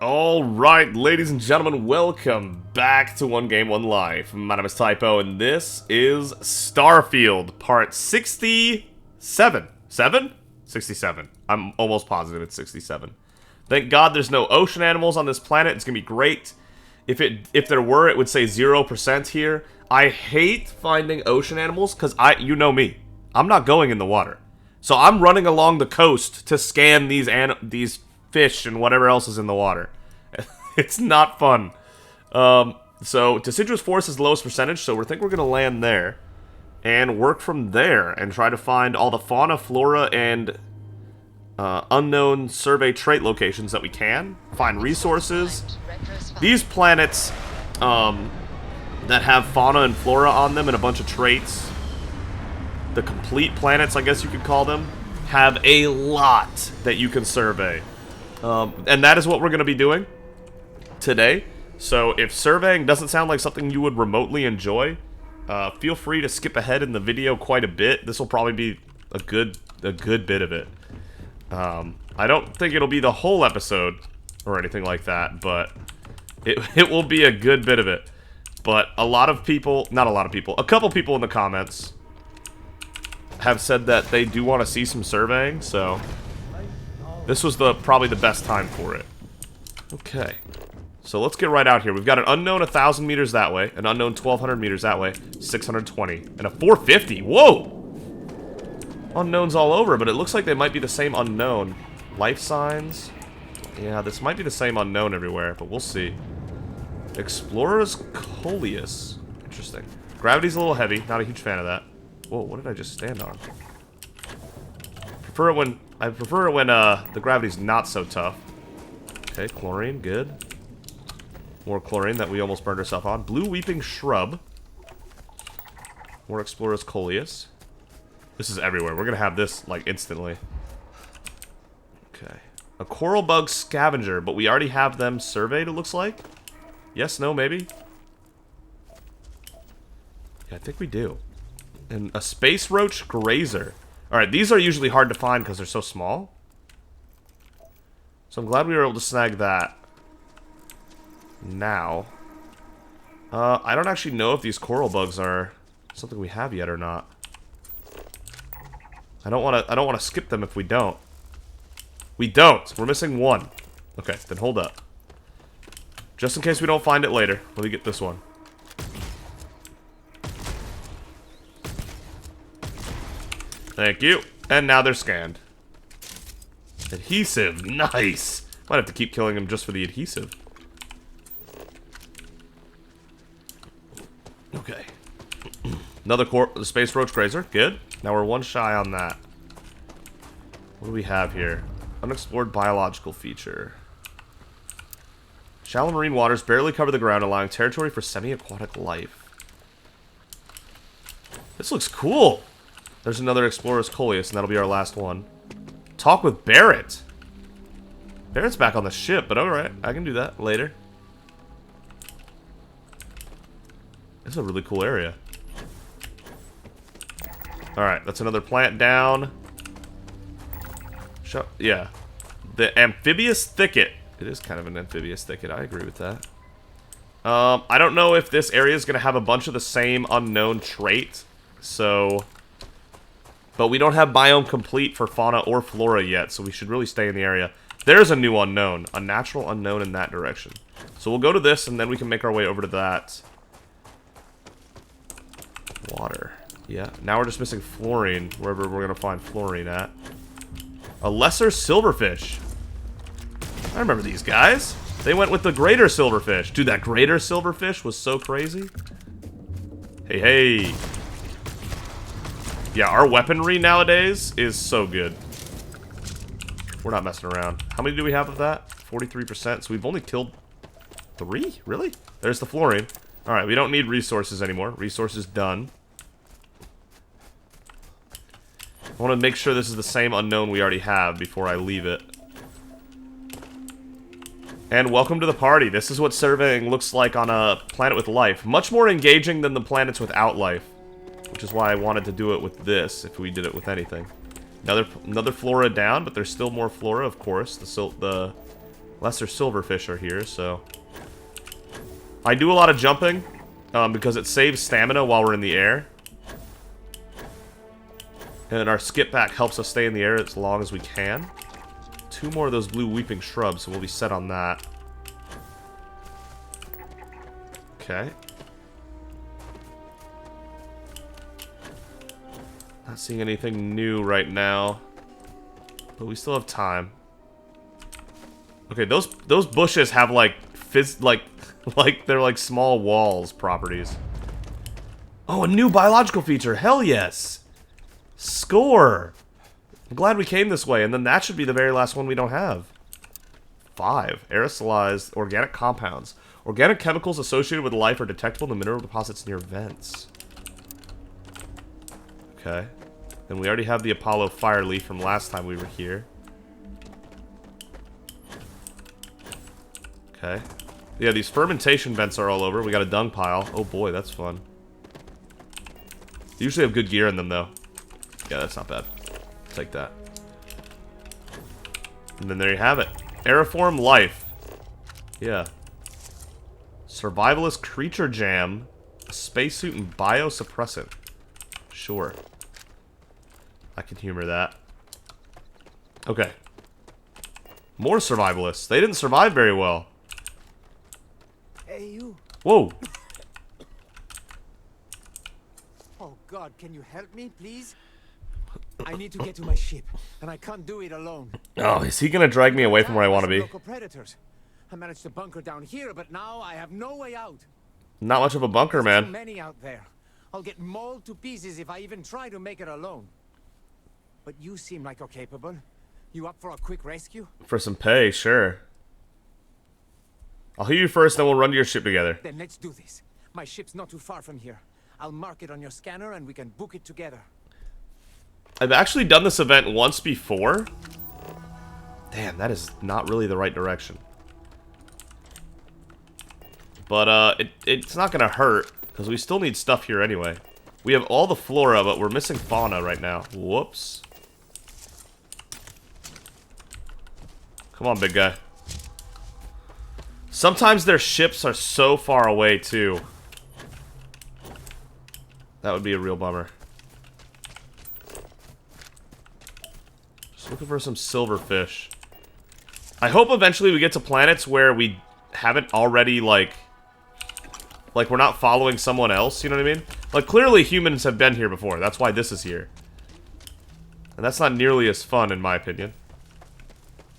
Alright, ladies and gentlemen, welcome back to 1Game1Life. My name is Typo, and this is Starfield, part 67. 67. I'm almost positive it's 67. Thank God there's no ocean animals on this planet. It's gonna be great. If there were, it would say 0% here. I hate finding ocean animals, because you know me. I'm not going in the water. So I'm running along the coast to scan these fish and whatever else is in the water. It's not fun. So deciduous forest is the lowest percentage, so we think we're going to land there and work from there and try to find all the fauna, flora, and unknown survey trait locations that we can. Find resources. These planets that have fauna and flora on them and a bunch of traits, the complete planets, I guess you could call them, have a lot that you can survey. And that is what we're going to be doing today. So if surveying doesn't sound like something you would remotely enjoy, feel free to skip ahead in the video quite a bit. This will probably be a good bit of it. I don't think it'll be the whole episode or anything like that, but it will be a good bit of it. But a couple people in the comments have said that they do want to see some surveying, so this was probably the best time for it. Okay. So let's get right out here. We've got an unknown 1,000 meters that way, an unknown 1,200 meters that way, 620, and a 450. Whoa! Unknowns all over, but it looks like they might be the same unknown. Life signs. Yeah, this might be the same unknown everywhere, but we'll see. Explorer's Coleus. Interesting. Gravity's a little heavy. Not a huge fan of that. Whoa, what did I just stand on? I prefer it when the gravity's not so tough. Okay, chlorine, good. More chlorine that we almost burned ourselves on. Blue weeping shrub. More Explorer's Coleus. This is everywhere. We're gonna have this like instantly. Okay. A coral bug scavenger, but we already have them surveyed, it looks like. Yes, no, maybe? Yeah, I think we do. And a space roach grazer. Alright, these are usually hard to find because they're so small. So I'm glad we were able to snag that. Now, I don't actually know if these coral bugs are something we have yet or not. I don't want to skip them if we don't. We don't. We're missing one. Okay, then hold up. Just in case we don't find it later, let me get this one. Thank you. And now they're scanned. Adhesive. Nice. Might have to keep killing them just for the adhesive. Okay. Another space roach grazer. Good. Now we're one shy on that. What do we have here? Unexplored biological feature. Shallow marine waters barely cover the ground, allowing territory for semi-aquatic life. This looks cool. There's another Explorer's Coleus, and that'll be our last one. Talk with Barrett. Barrett's back on the ship, but alright. I can do that later. This is a really cool area. Alright, that's another plant down. Yeah. The amphibious thicket. It is kind of an amphibious thicket. I agree with that. I don't know if this area is going to have a bunch of the same unknown trait. So... But we don't have biome complete for fauna or flora yet, so we should really stay in the area. There's a new unknown. A natural unknown in that direction. So we'll go to this, and then we can make our way over to that. Water. Yeah, now we're just missing fluorine, wherever we're going to find fluorine at. A lesser silverfish. I remember these guys. They went with the greater silverfish. Dude, that greater silverfish was so crazy. Hey, hey. Yeah, our weaponry nowadays is so good. We're not messing around. How many do we have of that? 43%. So we've only killed 3? Really? There's the fluorine. Alright, we don't need resources anymore. Resources done. I want to make sure this is the same unknown we already have before I leave it. And welcome to the party. This is what surveying looks like on a planet with life. Much more engaging than the planets without life. Which is why I wanted to do it with this, if we did it with anything. Another flora down, but there's still more flora, of course. The Lesser silverfish are here, so... I do a lot of jumping, because it saves stamina while we're in the air. And our skip back helps us stay in the air as long as we can. 2 more of those blue weeping shrubs, so we'll be set on that. Okay. Not seeing anything new right now. But we still have time. Okay, those bushes have like like they're like small walls properties. Oh, a new biological feature. Hell yes. Score. I'm glad we came this way, and then that should be the very last one we don't have. 5. Aerosolized organic compounds. Organic chemicals associated with life are detectable in the mineral deposits near vents. Okay. And we already have the Apollo fire leaf from last time we were here. Okay. Yeah, these fermentation vents are all over. We got a dung pile. Oh boy, that's fun. They usually have good gear in them, though. Yeah, that's not bad. Take that. And then there you have it. Aeriform life. Yeah. Survivalist creature jam. A spacesuit and biosuppressant. Sure. I can humor that. Okay. More survivalists. They didn't survive very well. Hey, you. Whoa. Oh, God, can you help me, please? I need to get to my ship, and I can't do it alone. Oh, is he gonna drag me away from where I want to be? Local predators. I managed to bunker down here, but now I have no way out. Not much of a bunker, There's man. too many out there. I'll get mauled to pieces if I even try to make it alone. But you seem like you're capable. You up for a quick rescue? For some pay, sure. I'll hear you first, then we'll run to your ship together. Then let's do this. My ship's not too far from here. I'll mark it on your scanner and we can book it together. I've actually done this event once before. Damn, that is not really the right direction. But, it's not gonna hurt, because we still need stuff here anyway. We have all the flora, but we're missing fauna right now. Whoops. Come on, big guy. Sometimes their ships are so far away, too. That would be a real bummer. Just looking for some silverfish. I hope eventually we get to planets where we haven't already, like we're not following someone else, you know what I mean? Like, clearly humans have been here before. That's why this is here. And that's not nearly as fun, in my opinion.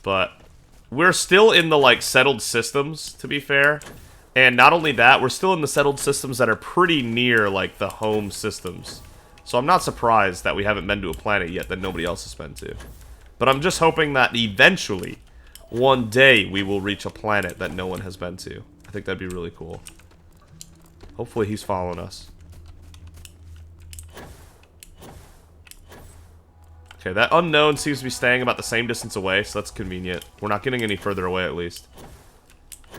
But we're still in the, like, settled systems, to be fair. And not only that, we're still in the settled systems that are pretty near, like, the home systems. So I'm not surprised that we haven't been to a planet yet that nobody else has been to. But I'm just hoping that eventually, one day, we will reach a planet that no one has been to. I think that'd be really cool. Hopefully he's following us. Okay, that unknown seems to be staying about the same distance away, so that's convenient. We're not getting any further away, at least.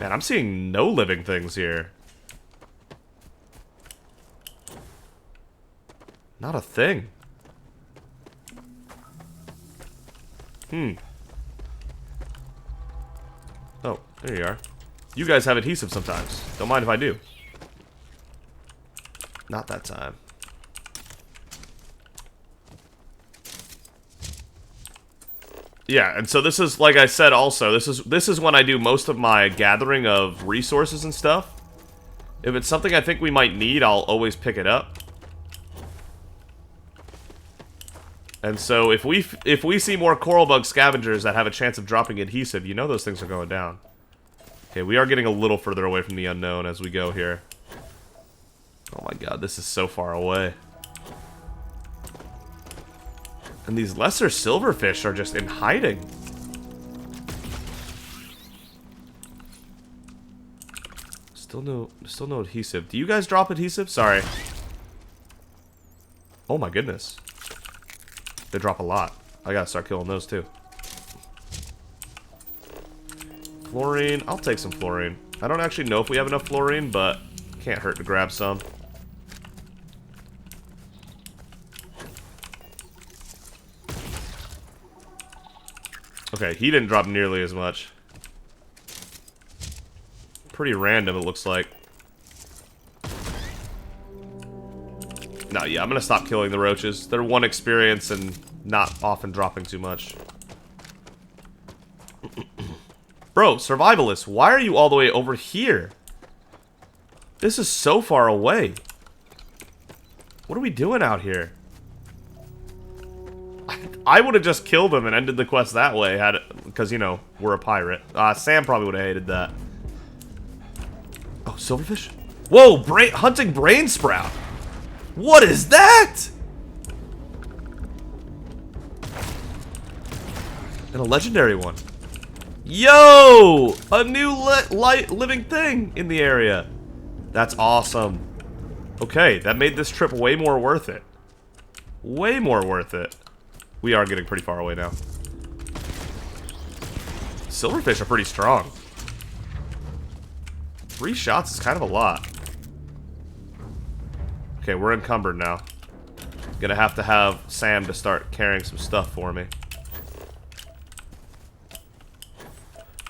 Man, I'm seeing no living things here. Not a thing. Oh, there you are. You guys have adhesive sometimes. Don't mind if I do. Not that time. Yeah, and so this is, like I said also, this is when I do most of my gathering of resources and stuff. If it's something I think we might need, I'll always pick it up. And so if we see more coral bug scavengers that have a chance of dropping adhesive, you know those things are going down. Okay, we are getting a little further away from the unknown as we go here. Oh my god, this is so far away. And these lesser silverfish are just in hiding. Still no adhesive. Do you guys drop adhesive? Sorry. Oh my goodness. They drop a lot. I gotta start killing those too. Fluorine. I'll take some fluorine. I don't actually know if we have enough fluorine, but can't hurt to grab some. Okay, he didn't drop nearly as much. pretty random, it looks like. No, yeah, I'm gonna stop killing the roaches. They're 1 experience and not often dropping too much. Bro, survivalist, why are you all the way over here? This is so far away. What are we doing out here? I would have just killed him and ended the quest that way, had it, because, you know, we're a pirate. Sam probably would have hated that. Oh, silverfish? Whoa, hunting brain sprout. What is that? And a legendary one. Yo! A new living thing in the area. That's awesome. Okay, that made this trip way more worth it. Way more worth it. We are getting pretty far away now. Silverfish are pretty strong. 3 shots is kind of a lot. Okay, we're encumbered now. Gonna have to have Sam to start carrying some stuff for me.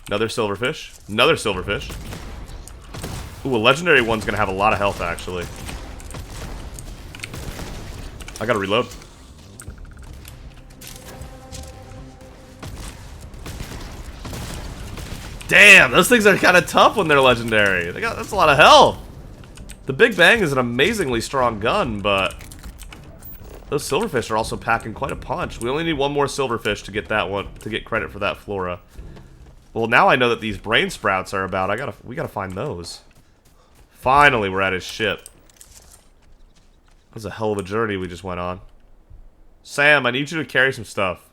Another silverfish. Another silverfish. Ooh, a legendary one's gonna have a lot of health, actually. I gotta reload. Damn, those things are kind of tough when they're legendary. That's a lot of health. The Big Bang is an amazingly strong gun, but those silverfish are also packing quite a punch. We only need 1 more silverfish to get that one, to get credit for that flora. Well, now I know that these brain sprouts are about. We gotta find those. Finally, we're at his ship. That was a hell of a journey we just went on. Sam, I need you to carry some stuff.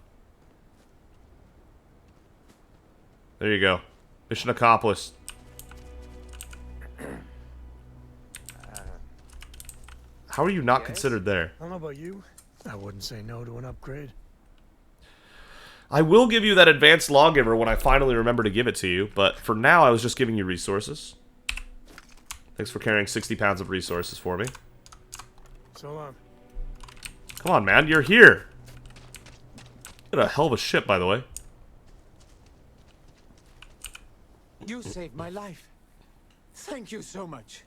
There you go. Mission accomplished. How are you not considered there? I don't know about you. I wouldn't say no to an upgrade. I will give you that advanced lawgiver when I finally remember to give it to you, but for now I was just giving you resources. Thanks for carrying 60 pounds of resources for me. So long. Come on, man, you're here. You got a hell of a ship, by the way. You saved my life. Thank you so much.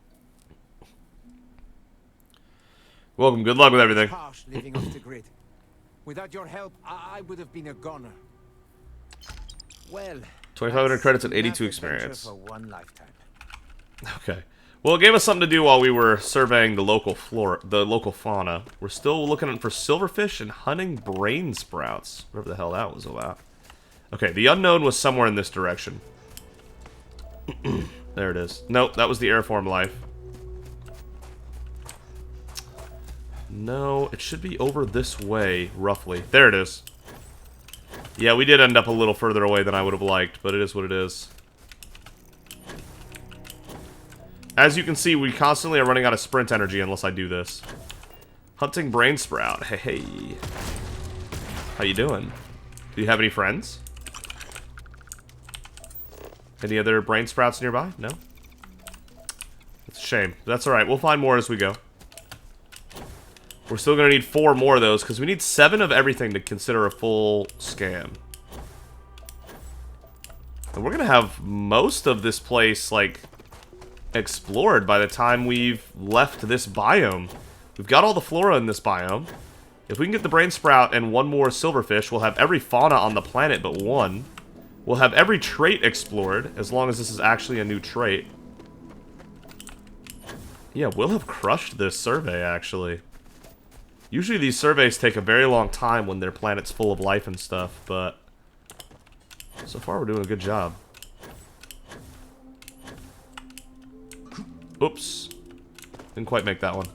Welcome, good luck with everything. Harsh living off the grid. Without your help, I would have been a goner. Well, 2,500 credits and 82 enough adventure experience. for one lifetime. Okay. Well, it gave us something to do while we were surveying the local flora, the local fauna. We're still looking for silverfish and hunting brain sprouts. Whatever the hell that was about. Okay, the unknown was somewhere in this direction. There it is. Nope, that was the airform life. No, it should be over this way, roughly. There it is. Yeah, we did end up a little further away than I would have liked, but it is what it is. As you can see, we constantly are running out of sprint energy unless I do this. Hunting brain sprout. Hey, hey. How you doing? Do you have any friends? Any other brain sprouts nearby? No? It's a shame. That's alright. We'll find more as we go. We're still going to need 4 more of those, because we need 7 of everything to consider a full scan. And we're going to have most of this place, like, explored by the time we've left this biome. We've got all the flora in this biome. If we can get the brain sprout and 1 more silverfish, we'll have every fauna on the planet but 1. We'll have every trait explored, as long as this is actually a new trait. Yeah, we'll have crushed this survey, actually. Usually these surveys take a very long time when their planet's full of life and stuff, but so far we're doing a good job. Oops. Didn't quite make that one.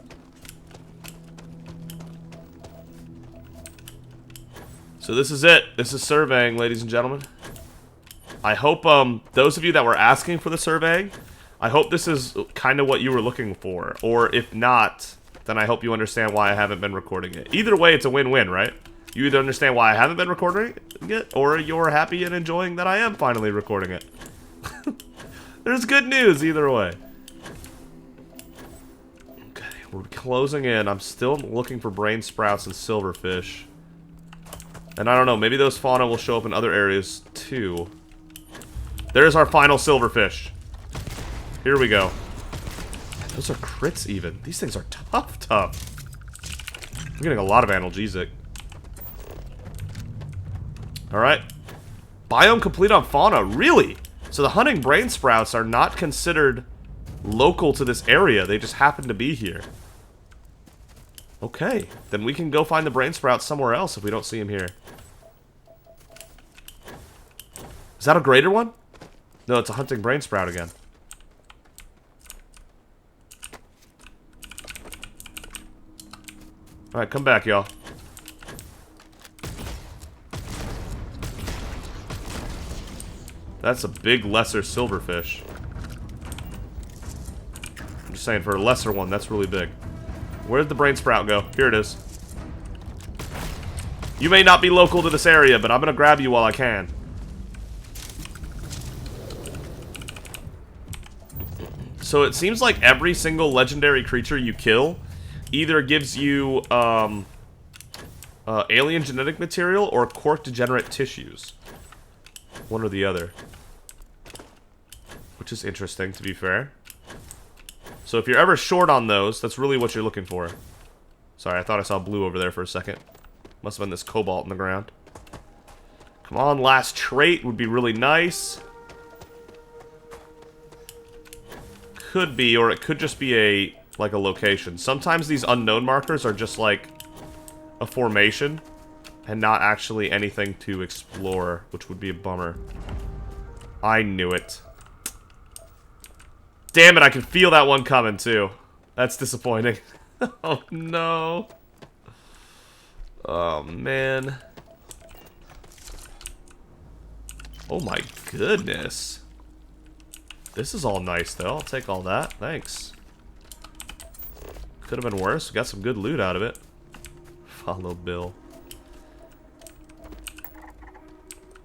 So this is it. This is surveying, ladies and gentlemen. I hope those of you that were asking for the surveying, I hope this is kind of what you were looking for. Or if not, then I hope you understand why I haven't been recording it. Either way, it's a win-win, right? You either understand why I haven't been recording it, or you're happy and enjoying that I am finally recording it. There's good news either way. Okay, we're closing in. I'm still looking for brain sprouts and silverfish. And I don't know, maybe those fauna will show up in other areas too. There's our final silverfish. Here we go. Those are crits even. These things are tough. I'm getting a lot of analgesic. Alright. Biome complete on fauna. Really? So the hunting brain sprouts are not considered local to this area. They just happen to be here. Okay. Then we can go find the brain sprouts somewhere else if we don't see them here. Is that a greater one? No, it's a hunting brain sprout again. Alright, come back, y'all. That's a big lesser silverfish. I'm just saying, for a lesser one, that's really big. Where'd the brain sprout go? Here it is. You may not be local to this area, but I'm gonna grab you while I can. So it seems like every single legendary creature you kill either gives you alien genetic material or cork degenerate tissues. One or the other. Which is interesting, to be fair. So if you're ever short on those, that's really what you're looking for. Sorry, I thought I saw blue over there for a second. Must have been this cobalt in the ground. Come on, last trait would be really nice. Could be, or it could just be a location. Sometimes these unknown markers are just like a formation and not actually anything to explore, which would be a bummer. I knew it. Damn it, I can feel that one coming too. That's disappointing. Oh no. Oh man. Oh my goodness. This is all nice, though. I'll take all that. Thanks. Could have been worse. We got some good loot out of it. Follow Bill.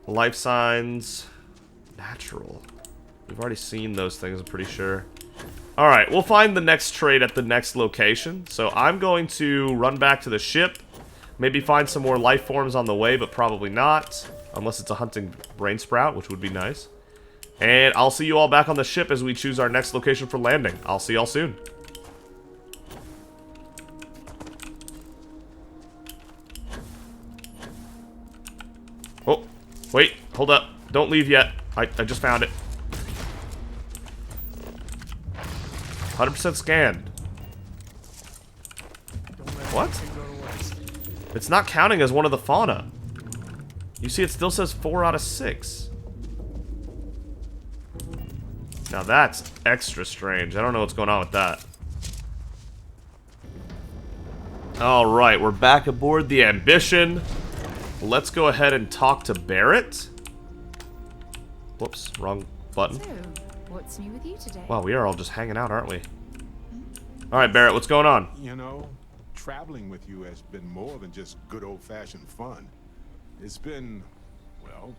Life signs. Natural. We've already seen those things, I'm pretty sure. Alright, we'll find the next trade at the next location. So I'm going to run back to the ship. Maybe find some more life forms on the way, but probably not. Unless it's a hunting brain sprout, which would be nice. And I'll see you all back on the ship as we choose our next location for landing. I'll see y'all soon. Oh, wait, hold up. Don't leave yet. I just found it. 100% scanned. What? It's not counting as one of the fauna. You see, it still says 4 out of 6. Now that's extra strange. I don't know what's going on with that. Alright, we're back aboard the Ambition. Let's go ahead and talk to Barrett. Whoops, wrong button. So, what's new with you today? Wow, we are all just hanging out, aren't we? Alright, Barrett, what's going on? You know, traveling with you has been more than just good old-fashioned fun. It's been, well,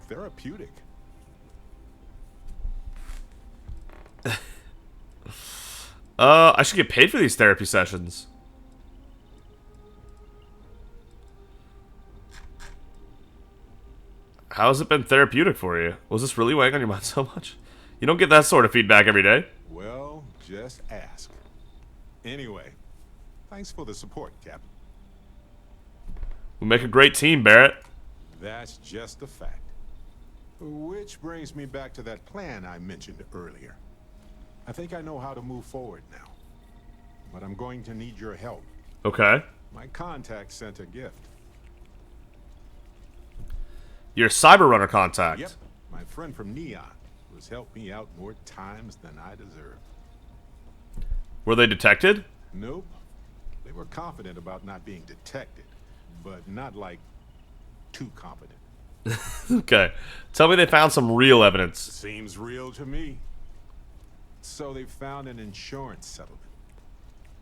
therapeutic. I should get paid for these therapy sessions. How has it been therapeutic for you? Was this really weighing on your mind so much? You don't get that sort of feedback every day. Well, just ask. Anyway, thanks for the support, Captain. We make a great team, Barrett. That's just a fact. Which brings me back to that plan I mentioned earlier. I think I know how to move forward now. But I'm going to need your help. Okay. My contact sent a gift. Your Cyberrunner contact. Yep, my friend from Neon, who's helped me out more times than I deserve. Were they detected? Nope. They were confident about not being detected, but not like too confident. Okay. Tell me they found some real evidence. Seems real to me. So they found an insurance settlement.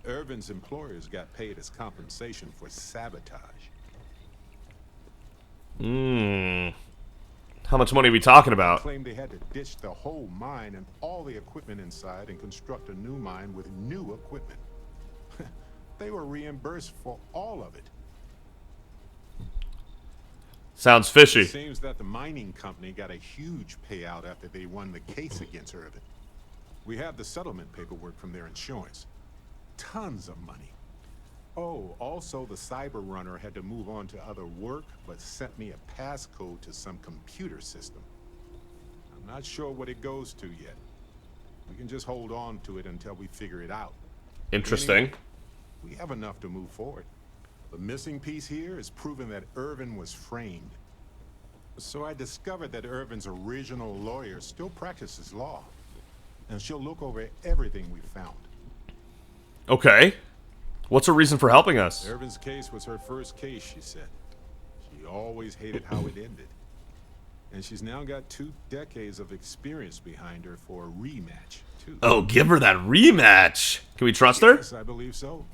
Irvin's employers got paid as compensation for sabotage. How much money are we talking about? Claimed they had to ditch the whole mine and all the equipment inside and construct a new mine with new equipment. They were reimbursed for all of it. Sounds fishy. It seems that the mining company got a huge payout after they won the case against Irvin. We have the settlement paperwork from their insurance. Tons of money. Oh, also the cyber runner had to move on to other work, but sent me a passcode to some computer system. I'm not sure what it goes to yet. We can just hold on to it until we figure it out. Interesting. Anyway, we have enough to move forward. The missing piece here is proving that Irvin was framed. So I discovered that Irvin's original lawyer still practices law. And she'll look over everything we found. Okay. What's her reason for helping us? Irvin's case was her first case, she said. She always hated how it ended. And she's now got 2 decades of experience behind her for a rematch, too. Oh, give her that rematch. Can we trust her? Yes, I believe so.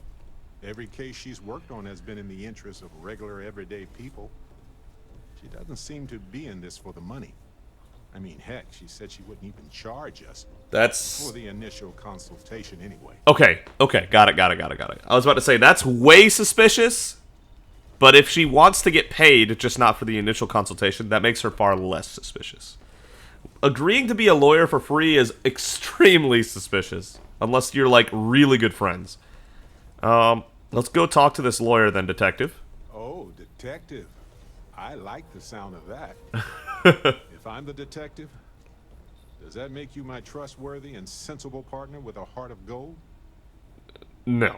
Every case she's worked on has been in the interest of regular, everyday people. She doesn't seem to be in this for the money. I mean, heck, she said she wouldn't even charge us. That's... For the initial consultation, anyway. Okay, got it. I was about to say, that's way suspicious, but if she wants to get paid, just not for the initial consultation, that makes her far less suspicious. Agreeing to be a lawyer for free is extremely suspicious, unless you're, like, really good friends. Let's go talk to this lawyer then, detective. Oh, detective. I like the sound of that. If I'm the detective, does that make you my trustworthy and sensible partner with a heart of gold? No.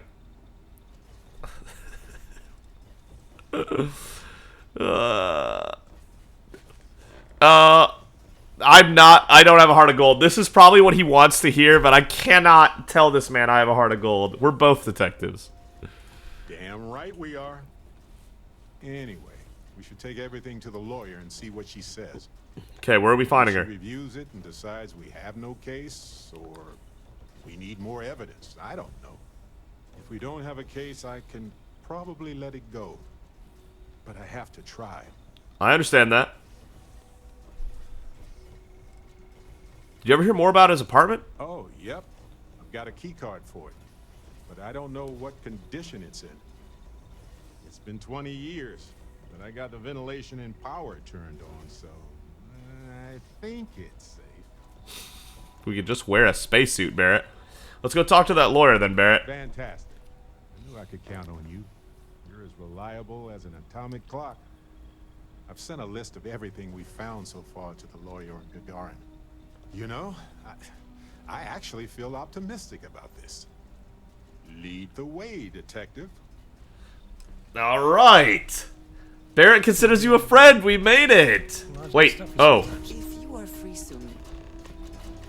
I don't have a heart of gold. This is probably what he wants to hear, but I cannot tell this man I have a heart of gold. We're both detectives. Damn right we are. Anyway, we should take everything to the lawyer and see what she says. Okay, where are we finding her? She reviews it and decides we have no case, or we need more evidence. I don't know. If we don't have a case, I can probably let it go. But I have to try. I understand that. Did you ever hear more about his apartment? Oh, yep. I've got a key card for it. But I don't know what condition it's in. It's been 20 years, but I got the ventilation and power turned on, so I think it's safe. We could just wear a spacesuit, Barrett. Let's go talk to that lawyer then, Barrett. Fantastic. I knew I could count on you. You're as reliable as an atomic clock. I've sent a list of everything we found so far to the lawyer in Gagarin. You know, I actually feel optimistic about this. Lead the way, detective. All right. Barrett considers you a friend. We made it. Wait. Oh. If you are free soon,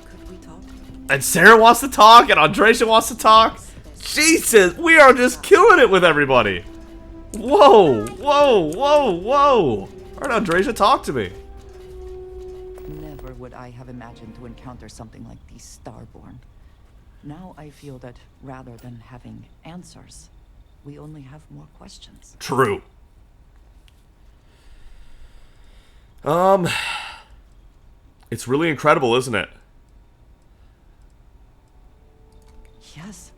could we talk? And Sarah wants to talk, and Andresia wants to talk. Jesus, we are just killing it with everybody. Whoa, whoa, whoa, whoa. All right, Andresia, talk to me. Never would I have imagined to encounter something like these Starborn. Now I feel that rather than having answers, we only have more questions. True. It's really incredible, isn't it? Yes,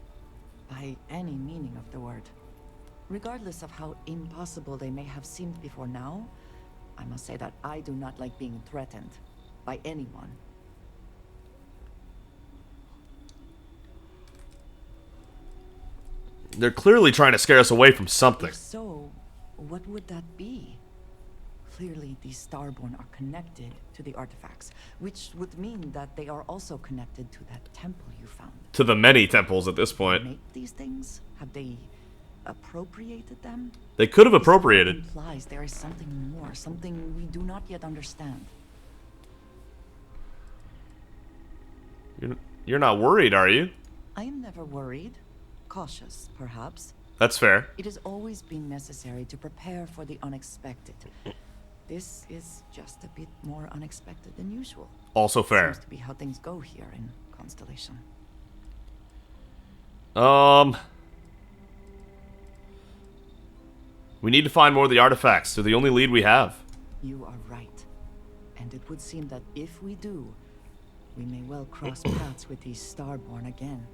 by any meaning of the word. Regardless of how impossible they may have seemed before now, I must say that I do not like being threatened by anyone. They're clearly trying to scare us away from something. If so, what would that be? Clearly, these Starborn are connected to the artifacts, which would mean that they are also connected to that temple you found. To the many temples at this point. Make these things? Have they appropriated them? They could have This appropriated. implies there is something more, something we do not yet understand. You're not worried, are you? I am never worried. Cautious, perhaps. That's fair. It has always been necessary to prepare for the unexpected. This is just a bit more unexpected than usual. Also fair. Seems to be how things go here in Constellation. We need to find more of the artifacts. They're the only lead we have. You are right. And it would seem that if we do, we may well cross paths with these Starborn again.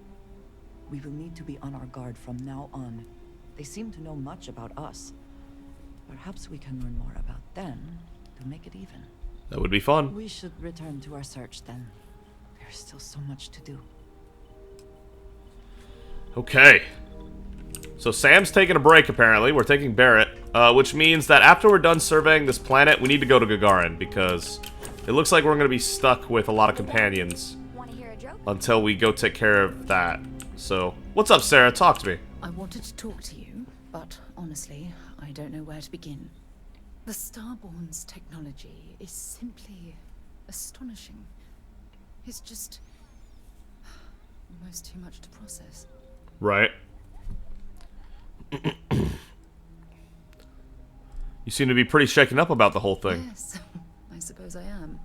We will need to be on our guard from now on. They seem to know much about us. Perhaps we can learn more about them to make it even. That would be fun. We should return to our search then. There's still so much to do. Okay. So Sam's taking a break, apparently. We're taking Barrett. Which means that after we're done surveying this planet, we need to go to Gagarin, because it looks like we're going to be stuck with a lot of companions Want to hear a joke? until we go take care of that. So, what's up, Sarah? Talk to me. I wanted to talk to you, but honestly, I don't know where to begin. The Starborn's technology is simply astonishing. It's just almost too much to process. Right. You seem to be pretty shaken up about the whole thing. Yes, I suppose I am.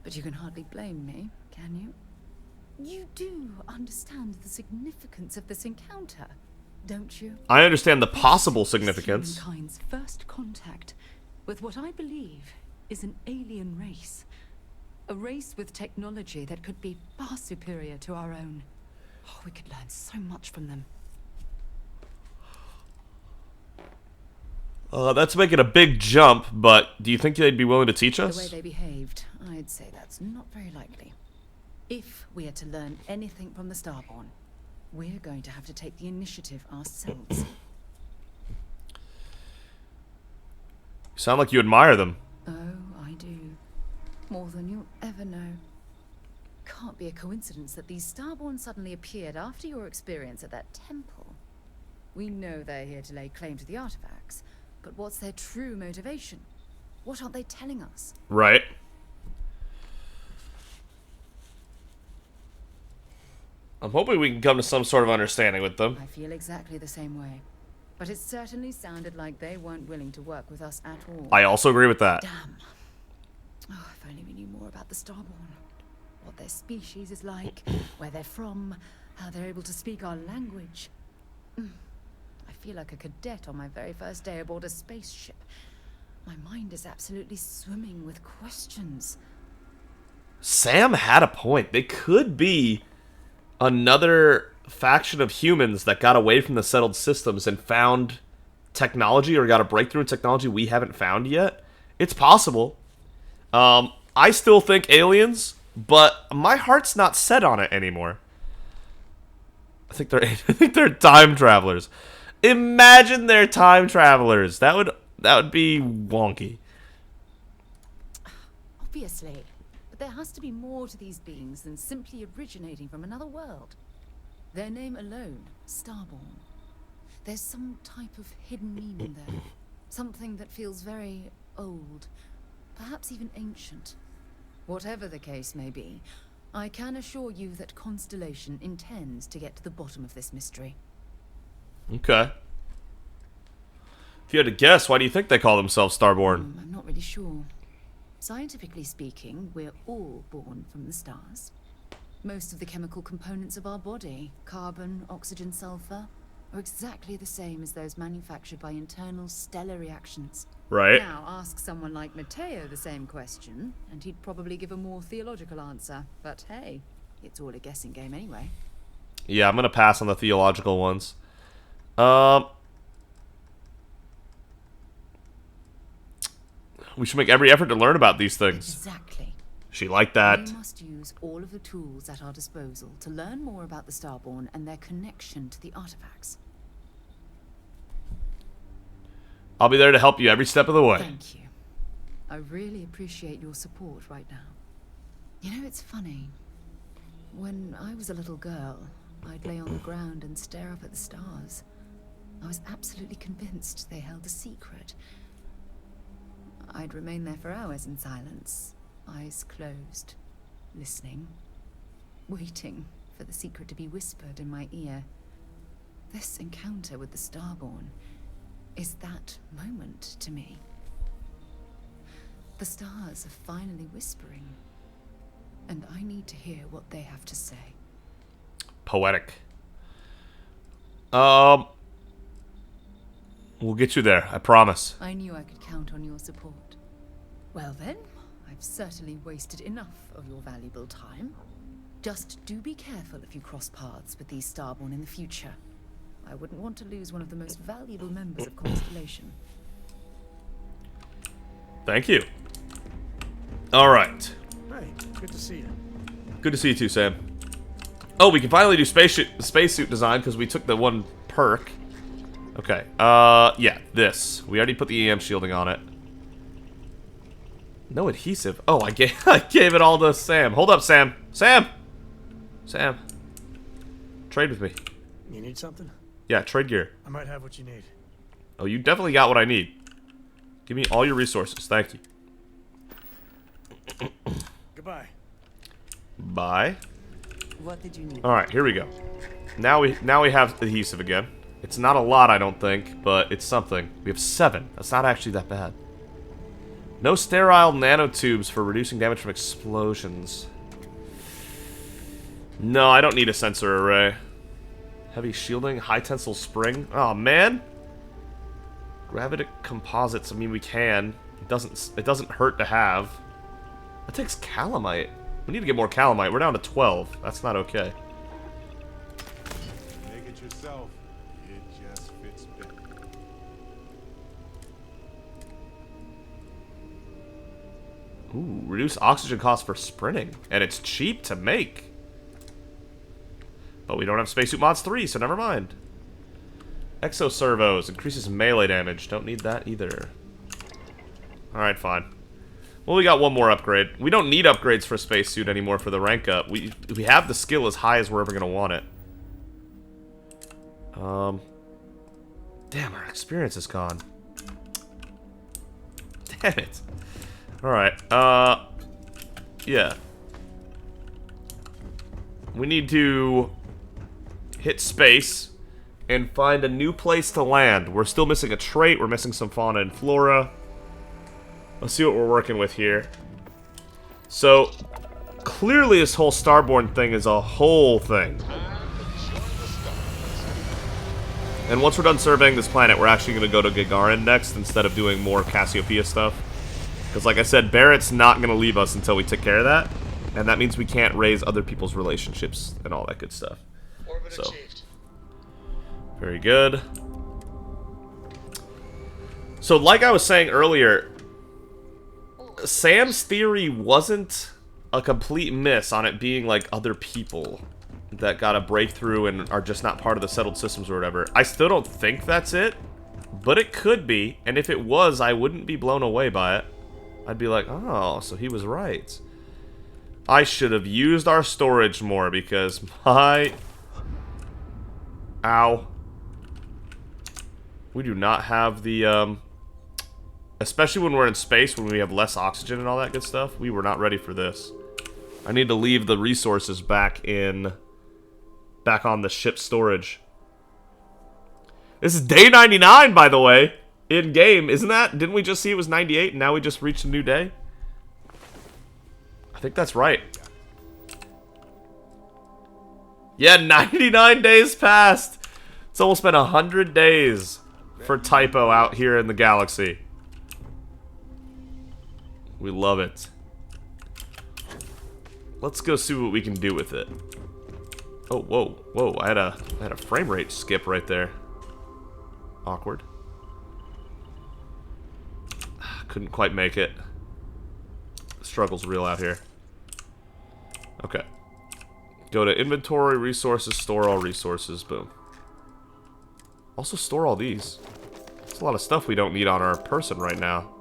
But you can hardly blame me, can you? You do understand the significance of this encounter, don't you? I understand the possible significance. Humankind's first contact with what I believe is an alien race. A race with technology that could be far superior to our own. Oh, we could learn so much from them. That's making a big jump, but do you think they'd be willing to teach The way us? they behaved, I'd say that's not very likely. If we are to learn anything from the Starborn, we're going to have to take the initiative ourselves. You sound like you admire them. Oh, I do. More than you'll ever know. Can't be a coincidence that these Starborn suddenly appeared after your experience at that temple. We know they're here to lay claim to the artifacts, but what's their true motivation? What aren't they telling us? Right. I'm hoping we can come to some sort of understanding with them. I feel exactly the same way. But it certainly sounded like they weren't willing to work with us at all. I also agree with that. Damn. Oh, if only we knew more about the Starborn. What their species is like, where they're from, how they're able to speak our language. I feel like a cadet on my very first day aboard a spaceship. My mind is absolutely swimming with questions. Sam had a point. They could be another faction of humans that got away from the settled systems and found technology, or got a breakthrough in technology we haven't found yet. It's possible. I still think aliens, but my heart's not set on it anymore. I think they're time travelers. Imagine they're time travelers. That would be wonky. Obviously. But there has to be more to these beings than simply originating from another world. Their name alone, Starborn. There's some type of hidden meaning there. Something that feels very old. Perhaps even ancient. Whatever the case may be, I can assure you that Constellation intends to get to the bottom of this mystery. Okay. If you had to guess, why do you think they call themselves Starborn? I'm not really sure. Scientifically speaking, we're all born from the stars. Most of the chemical components of our body, carbon, oxygen, sulfur, are exactly the same as those manufactured by internal stellar reactions. Right. Now, ask someone like Matteo the same question, and he'd probably give a more theological answer. But hey, it's all a guessing game anyway. Yeah, I'm gonna pass on the theological ones. We should make every effort to learn about these things. Exactly. She liked that. We must use all of the tools at our disposal to learn more about the Starborn and their connection to the artifacts. I'll be there to help you every step of the way. Thank you. I really appreciate your support right now. You know, it's funny. When I was a little girl, I'd lay on the ground and stare up at the stars. I was absolutely convinced they held a secret. I'd remain there for hours in silence, eyes closed, listening, waiting for the secret to be whispered in my ear. This encounter with the Starborn is that moment to me. The stars are finally whispering, and I need to hear what they have to say. Poetic. We'll get you there, I promise. I knew I could count on your support. Well then, I've certainly wasted enough of your valuable time. Just do be careful if you cross paths with these Starborn in the future. I wouldn't want to lose one of the most valuable members of Constellation. Thank you. Alright. Hey, good to see you. Good to see you too, Sam. Oh, we can finally do spacesuit design because we took the one perk. Okay, yeah, this. We already put the EM shielding on it. No adhesive. Oh, I gave it all to Sam. Hold up, Sam. Sam! Sam. Trade with me. You need something? Yeah, trade gear. I might have what you need. Oh, you definitely got what I need. Give me all your resources. Thank you. Goodbye. Bye. What did you need? Alright, here we go. Now we have adhesive again. It's not a lot, I don't think, but it's something. We have 7. That's not actually that bad. No sterile nanotubes for reducing damage from explosions. No, I don't need a sensor array. Heavy shielding, high tensile spring. Oh man. Gravitic composites. I mean, we can. It doesn't hurt to have. That takes calamite. We need to get more calamite. We're down to 12. That's not okay. Make it yourself. It just fits better. Ooh, reduce oxygen cost for sprinting. And it's cheap to make. But we don't have Spacesuit Mods 3, so never mind. Exo servos. Increases melee damage. Don't need that either. Alright, fine. Well, we got one more upgrade. We don't need upgrades for Spacesuit anymore for the rank up. We have the skill as high as we're ever going to want it. Damn, our experience is gone. Damn it. Alright, yeah. We need to hit space and find a new place to land. We're still missing a trait. We're missing some fauna and flora. Let's see what we're working with here. So, clearly this whole Starborn thing is a whole thing. And once we're done surveying this planet, we're actually going to go to Gagarin next instead of doing more Cassieopeia stuff. Because like I said, Barrett's not going to leave us until we take care of that. And that means we can't raise other people's relationships and all that good stuff. So, very good. So like I was saying earlier, Sam's theory wasn't a complete miss on it being like other people that got a breakthrough and are just not part of the settled systems or whatever. I still don't think that's it, but it could be, and if it was, I wouldn't be blown away by it. I'd be like, oh, so he was right. I should have used our storage more because my... Ow. We do not have the, especially when we're in space, when we have less oxygen and all that good stuff. We were not ready for this. I need to leave the resources back on the ship storage. This is day 99, by the way, in game, isn't that? Didn't we just see it was 98 and now we just reached a new day? I think that's right. Yeah, 99 days passed. It's almost been 100 days for Typo out here in the galaxy. We love it. Let's go see what we can do with it. Oh, whoa, whoa! I had a frame rate skip right there. Awkward. Couldn't quite make it. The struggle's real out here. Okay. Go to inventory, resources, store all resources. Boom. Also store all these. There's a lot of stuff we don't need on our person right now.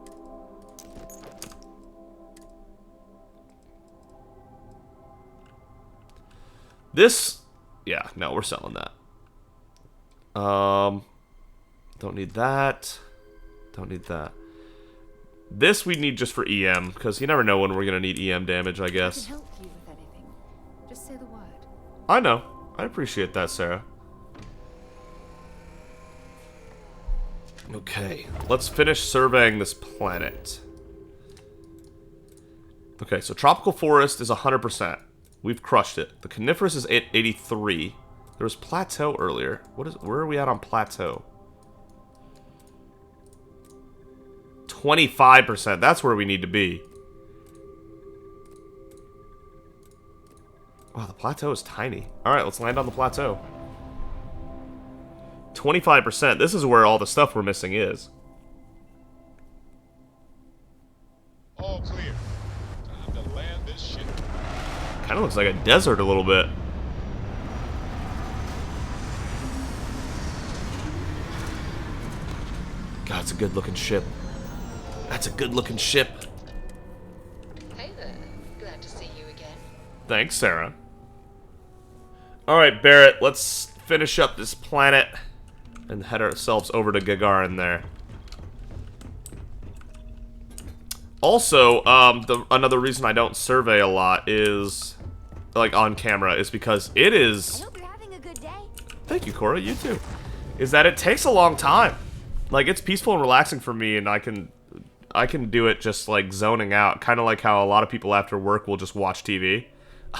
This, yeah, no, we're selling that. Don't need that. Don't need that. This we need just for EM, because you never know when we're gonna need EM damage, I guess. I can help you with anything. Just say the word. I know. I appreciate that, Sarah. Okay, let's finish surveying this planet. Okay, so tropical forest is 100%. We've crushed it. The coniferous is at 83. There was plateau earlier. Where are we at on plateau? 25%. That's where we need to be. Wow, the plateau is tiny. Alright, let's land on the plateau. 25%. This is where all the stuff we're missing is. All clear. Time to land this ship. Kind of looks like a desert a little bit. good looking ship. That's a good looking ship. Hey there. Glad to see you again. Thanks, Sarah. Alright, Barrett, let's finish up this planet and head ourselves over to Gagarin there. Also, another reason I don't survey a lot is, like, on camera, is because it is... I hope you're having a good day. Thank you, Cora, you too. Is that it takes a long time. Like, it's peaceful and relaxing for me, and I can do it just, like, zoning out. Kind of like how a lot of people after work will just watch TV.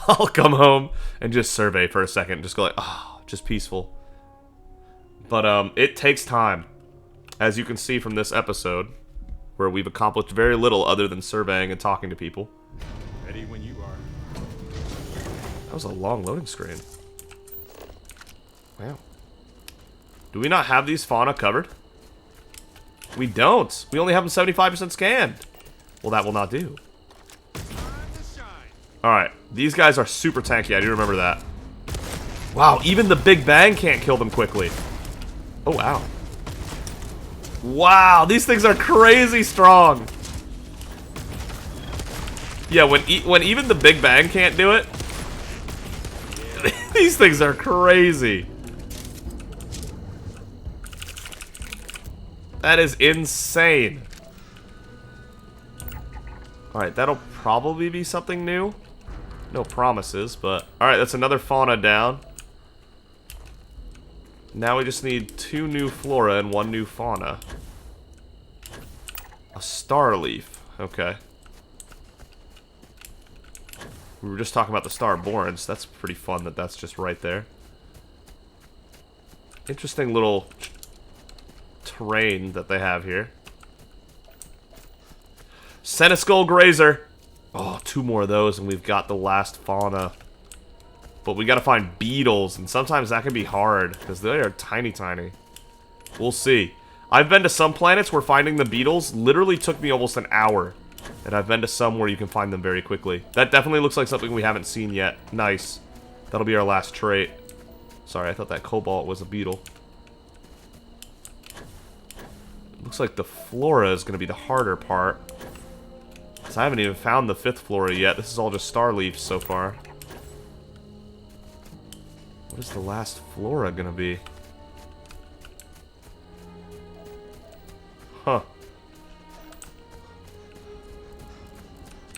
I'll come home and just survey for a second, just go like, oh, just peaceful. But, it takes time. As you can see from this episode, where we've accomplished very little other than surveying and talking to people. Ready when you are. That was a long loading screen. Wow. Do we not have these fauna covered? We don't. We only have them 75% scanned. Well, that will not do. Alright. These guys are super tanky. I do remember that. Wow, even the Big Bang can't kill them quickly. Oh, wow. Wow, these things are crazy strong. Yeah, when even the Big Bang can't do it, these things are crazy. That is insane. Alright, that'll probably be something new. No promises, but... Alright, that's another fauna down. Now we just need 2 new flora and 1 new fauna. A star leaf. Okay. We were just talking about the starborns. That's pretty fun that that's just right there. Interesting little terrain that they have here. Seneskull Grazer. Oh, 2 more of those and we've got the last fauna. But we gotta find beetles, and sometimes that can be hard, because they are tiny, tiny. We'll see. I've been to some planets where finding the beetles literally took me almost an hour. And I've been to some where you can find them very quickly. That definitely looks like something we haven't seen yet. Nice. That'll be our last trait. Sorry, I thought that cobalt was a beetle. Looks like the flora is going to be the harder part. Because I haven't even found the 5th flora yet. This is all just star leaves so far. What is the last flora gonna be? Huh.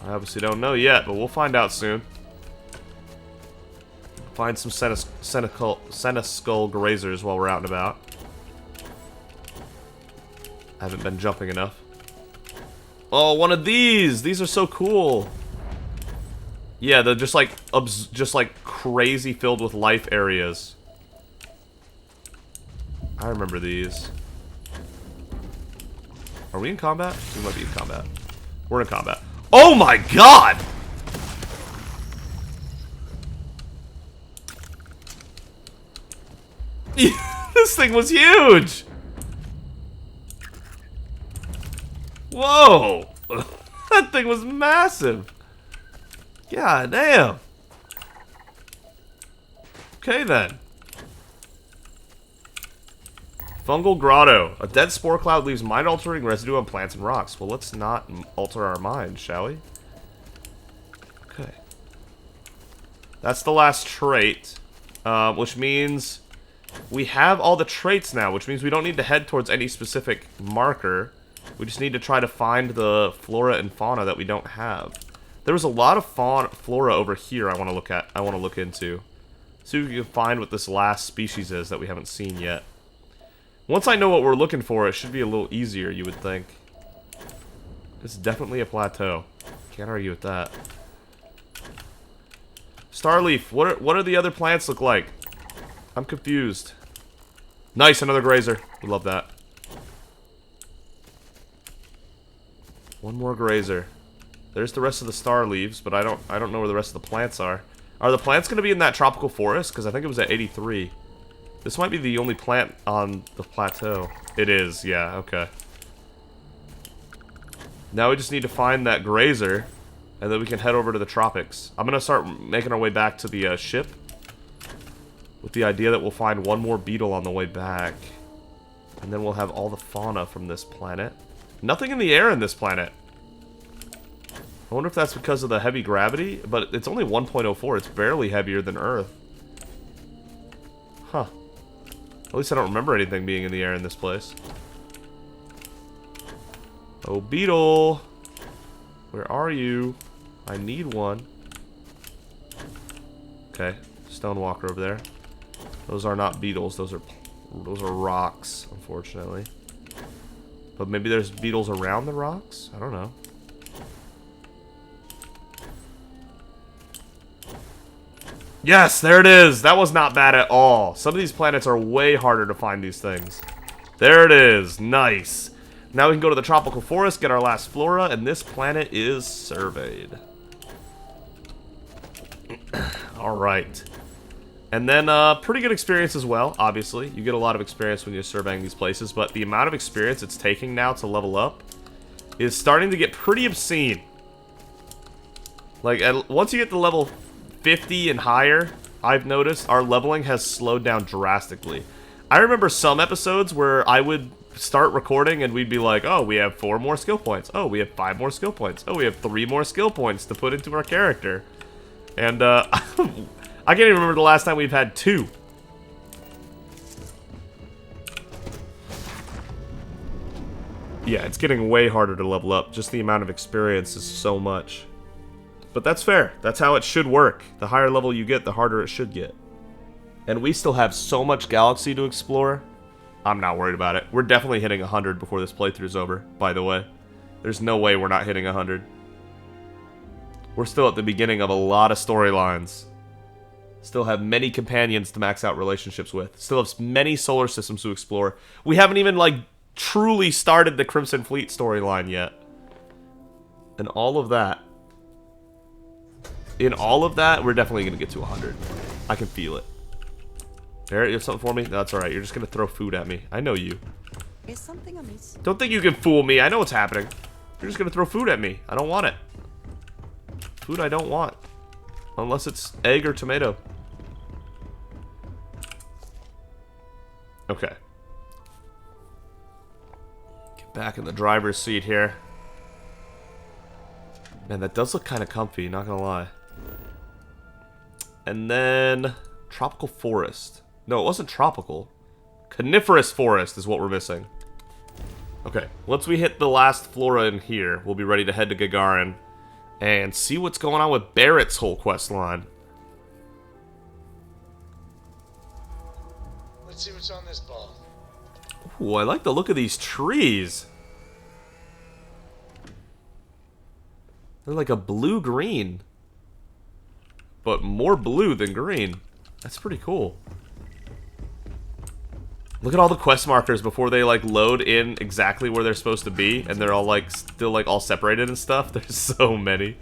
I obviously don't know yet, but we'll find out soon. Find some Seneskull Grazers while we're out and about. I haven't been jumping enough. Oh, one of these! These are so cool! Yeah, they're just like crazy filled with life areas. I remember these. Are we in combat? We might be in combat. We're in combat. Oh my god! This thing was huge! Whoa! That thing was massive! God damn. Okay then. Fungal grotto. A dead spore cloud leaves mind-altering residue on plants and rocks. Well, let's not alter our minds, shall we? Okay. That's the last trait. Which means we have all the traits now, which means we don't need to head towards any specific marker. We just need to try to find the flora and fauna that we don't have. There was a lot of flora over here I want to look at. I want to look into. See if we can find what this last species is that we haven't seen yet. Once I know what we're looking for, it should be a little easier, you would think. It's definitely a plateau. Can't argue with that. Starleaf, what are the other plants look like? I'm confused. Nice, another grazer. We love that. One more grazer. There's the rest of the star leaves, but I don't know where the rest of the plants are. Are the plants going to be in that tropical forest? Because I think it was at 83. This might be the only plant on the plateau. It is, yeah, okay. Now we just need to find that grazer, and then we can head over to the tropics. I'm going to start making our way back to the ship, with the idea that we'll find one more beetle on the way back. And then we'll have all the fauna from this planet. Nothing in the air in this planet. I wonder if that's because of the heavy gravity, but it's only 1.04. It's barely heavier than Earth. Huh. At least I don't remember anything being in the air in this place. Oh, beetle! Where are you? I need one. Okay, Stonewalker over there. Those are not beetles. Those are rocks, unfortunately. But maybe there's beetles around the rocks? I don't know. Yes, there it is. That was not bad at all. Some of these planets are way harder to find these things. There it is. Nice. Now we can go to the tropical forest, get our last flora, and this planet is surveyed. Alright. And then, pretty good experience as well, obviously. You get a lot of experience when you're surveying these places, but the amount of experience it's taking now to level up is starting to get pretty obscene. Like, once you get to level 50 and higher, I've noticed our leveling has slowed down drastically. I remember some episodes where I would start recording and we'd be like, oh, we have 4 more skill points. Oh, we have 5 more skill points. Oh, we have 3 more skill points to put into our character. And, I can't even remember the last time we've had 2. Yeah, it's getting way harder to level up. Just the amount of experience is so much. But that's fair. That's how it should work. The higher level you get, the harder it should get. And we still have so much galaxy to explore. I'm not worried about it. We're definitely hitting 100 before this playthrough's over, by the way. There's no way we're not hitting 100. We're still at the beginning of a lot of storylines. Still have many companions to max out relationships with. Still have many solar systems to explore. We haven't even, like, truly started the Crimson Fleet storyline yet. And all of that. In all of that, we're definitely going to get to 100. I can feel it. Barrett, you have something for me? No, that's alright. You're just going to throw food at me. I know you. Is something amiss? Don't think you can fool me. I know what's happening. You're just going to throw food at me. I don't want it. Food I don't want. Unless it's egg or tomato. Okay. Get back in the driver's seat here. Man, that does look kind of comfy, not gonna lie. And then... Tropical forest. No, it wasn't tropical. Coniferous forest is what we're missing. Okay, once we hit the last flora in here, we'll be ready to head to Gagarin and see what's going on with Barrett's whole quest line. Let's see what's on this ball. Ooh, I like the look of these trees. They're like a blue-green. But more blue than green. That's pretty cool. Look at all the quest markers before they, like, load in exactly where they're supposed to be. And they're all, like, still, like, all separated and stuff. There's so many.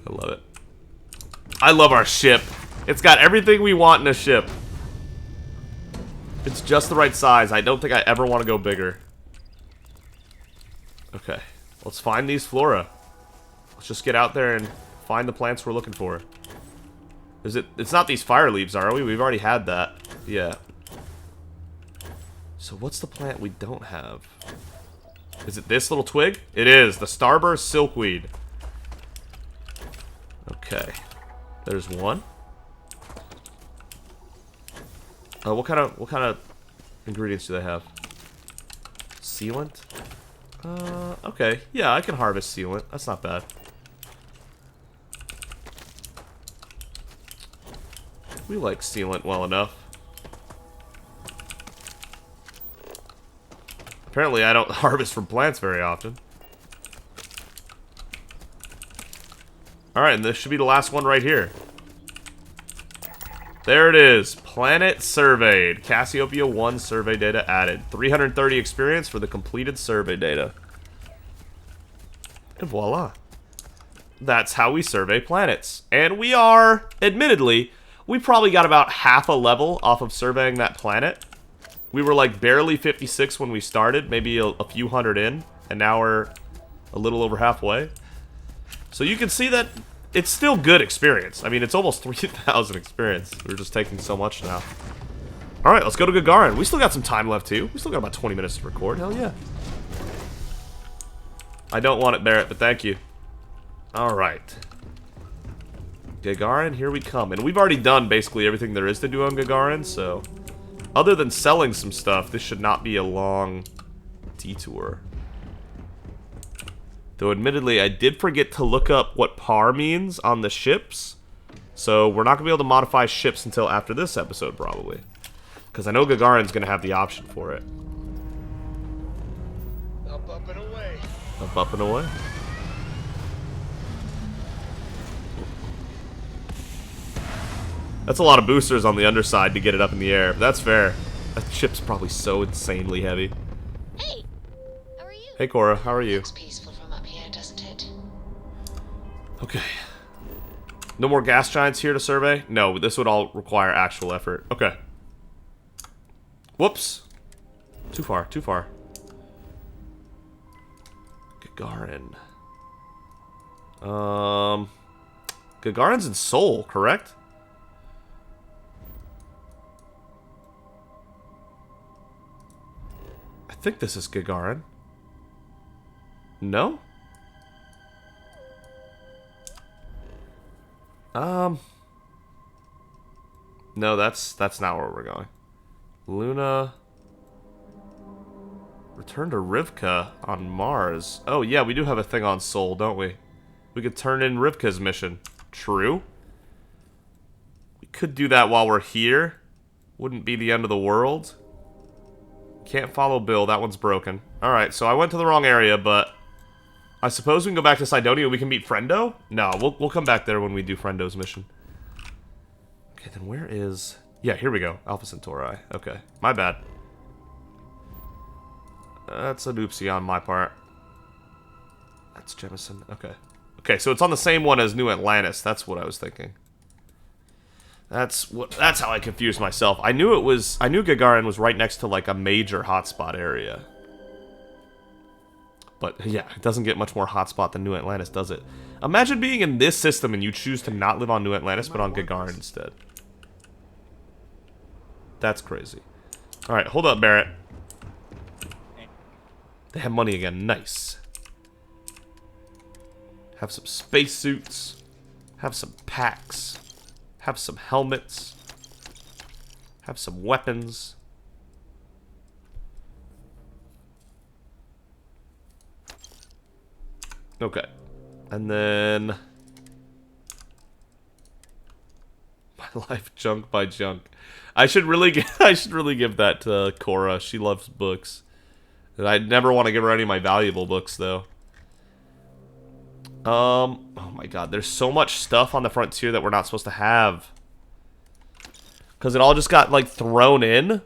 I love it. I love our ship. It's got everything we want in a ship. It's just the right size. I don't think I ever want to go bigger. Okay. Let's find these flora. Let's just get out there and find the plants we're looking for. Is it? It's not these fire leaves, are we? We've already had that. Yeah. So what's the plant we don't have? Is it this little twig? It is. The starburst silkweed. Okay. There's one. What kind of ingredients do they have? Sealant? Okay. Yeah, I can harvest sealant. That's not bad. We like sealant well enough. Apparently I don't harvest from plants very often. Alright, and this should be the last one right here. There it is. Planet surveyed. Cassieopeia 1 survey data added. 330 experience for the completed survey data. And voila. That's how we survey planets. And we are, admittedly, we probably got about half a level off of surveying that planet. We were like barely 56 when we started, maybe a few hundred in, and now we're a little over halfway. So you can see that it's still good experience. I mean, it's almost 3,000 experience. We're just taking so much now. Alright, let's go to Gagarin. We still got some time left, too. We still got about 20 minutes to record. Hell yeah. I don't want it, Barrett, but thank you. Alright. Gagarin, here we come. And we've already done basically everything there is to do on Gagarin, so... Other than selling some stuff, this should not be a long detour. Though admittedly, I did forget to look up what par means on the ships. So we're not going to be able to modify ships until after this episode, probably. Because I know Gagarin's going to have the option for it. Up and away. Up and away. That's a lot of boosters on the underside to get it up in the air. But that's fair. That ship's probably so insanely heavy. Hey, how are you? Hey Cora, how are you? Looks peaceful from up here, doesn't it? Okay. No more gas giants here to survey? No, this would all require actual effort. Okay. Whoops. Too far, too far. Gagarin. Gagarin's in Seoul, correct? I think this is Gagarin. No? No, that's not where we're going. Luna. Return to Rivka on Mars. Oh, yeah, we do have a thing on Sol, don't we? We could turn in Rivka's mission. True. We could do that while we're here. Wouldn't be the end of the world. Can't follow Bill. That one's broken. Alright, so I went to the wrong area, but... I suppose we can go back to Cydonia and we can meet Friendo? No, we'll come back there when we do Friendo's mission. Okay, then where is... Yeah, here we go. Alpha Centauri. Okay, my bad. That's an oopsie on my part. That's Jemison. Okay. Okay, so it's on the same one as New Atlantis. That's what I was thinking. That's how I confused myself. I knew Gagarin was right next to like a major hotspot area. But yeah, it doesn't get much more hotspot than New Atlantis, does it? Imagine being in this system and you choose to not live on New Atlantis, but on Gagarin instead. That's crazy. Alright, hold up, Barrett. They have money again. Nice. Have some spacesuits. Have some packs. Have some helmets. Have some weapons. Okay. And then... My life junk by junk. I should really give that to Cora. She loves books. And I'd never want to give her any of my valuable books, though. Oh my god, there's so much stuff on the frontier that we're not supposed to have. Because it all just got, like, thrown in.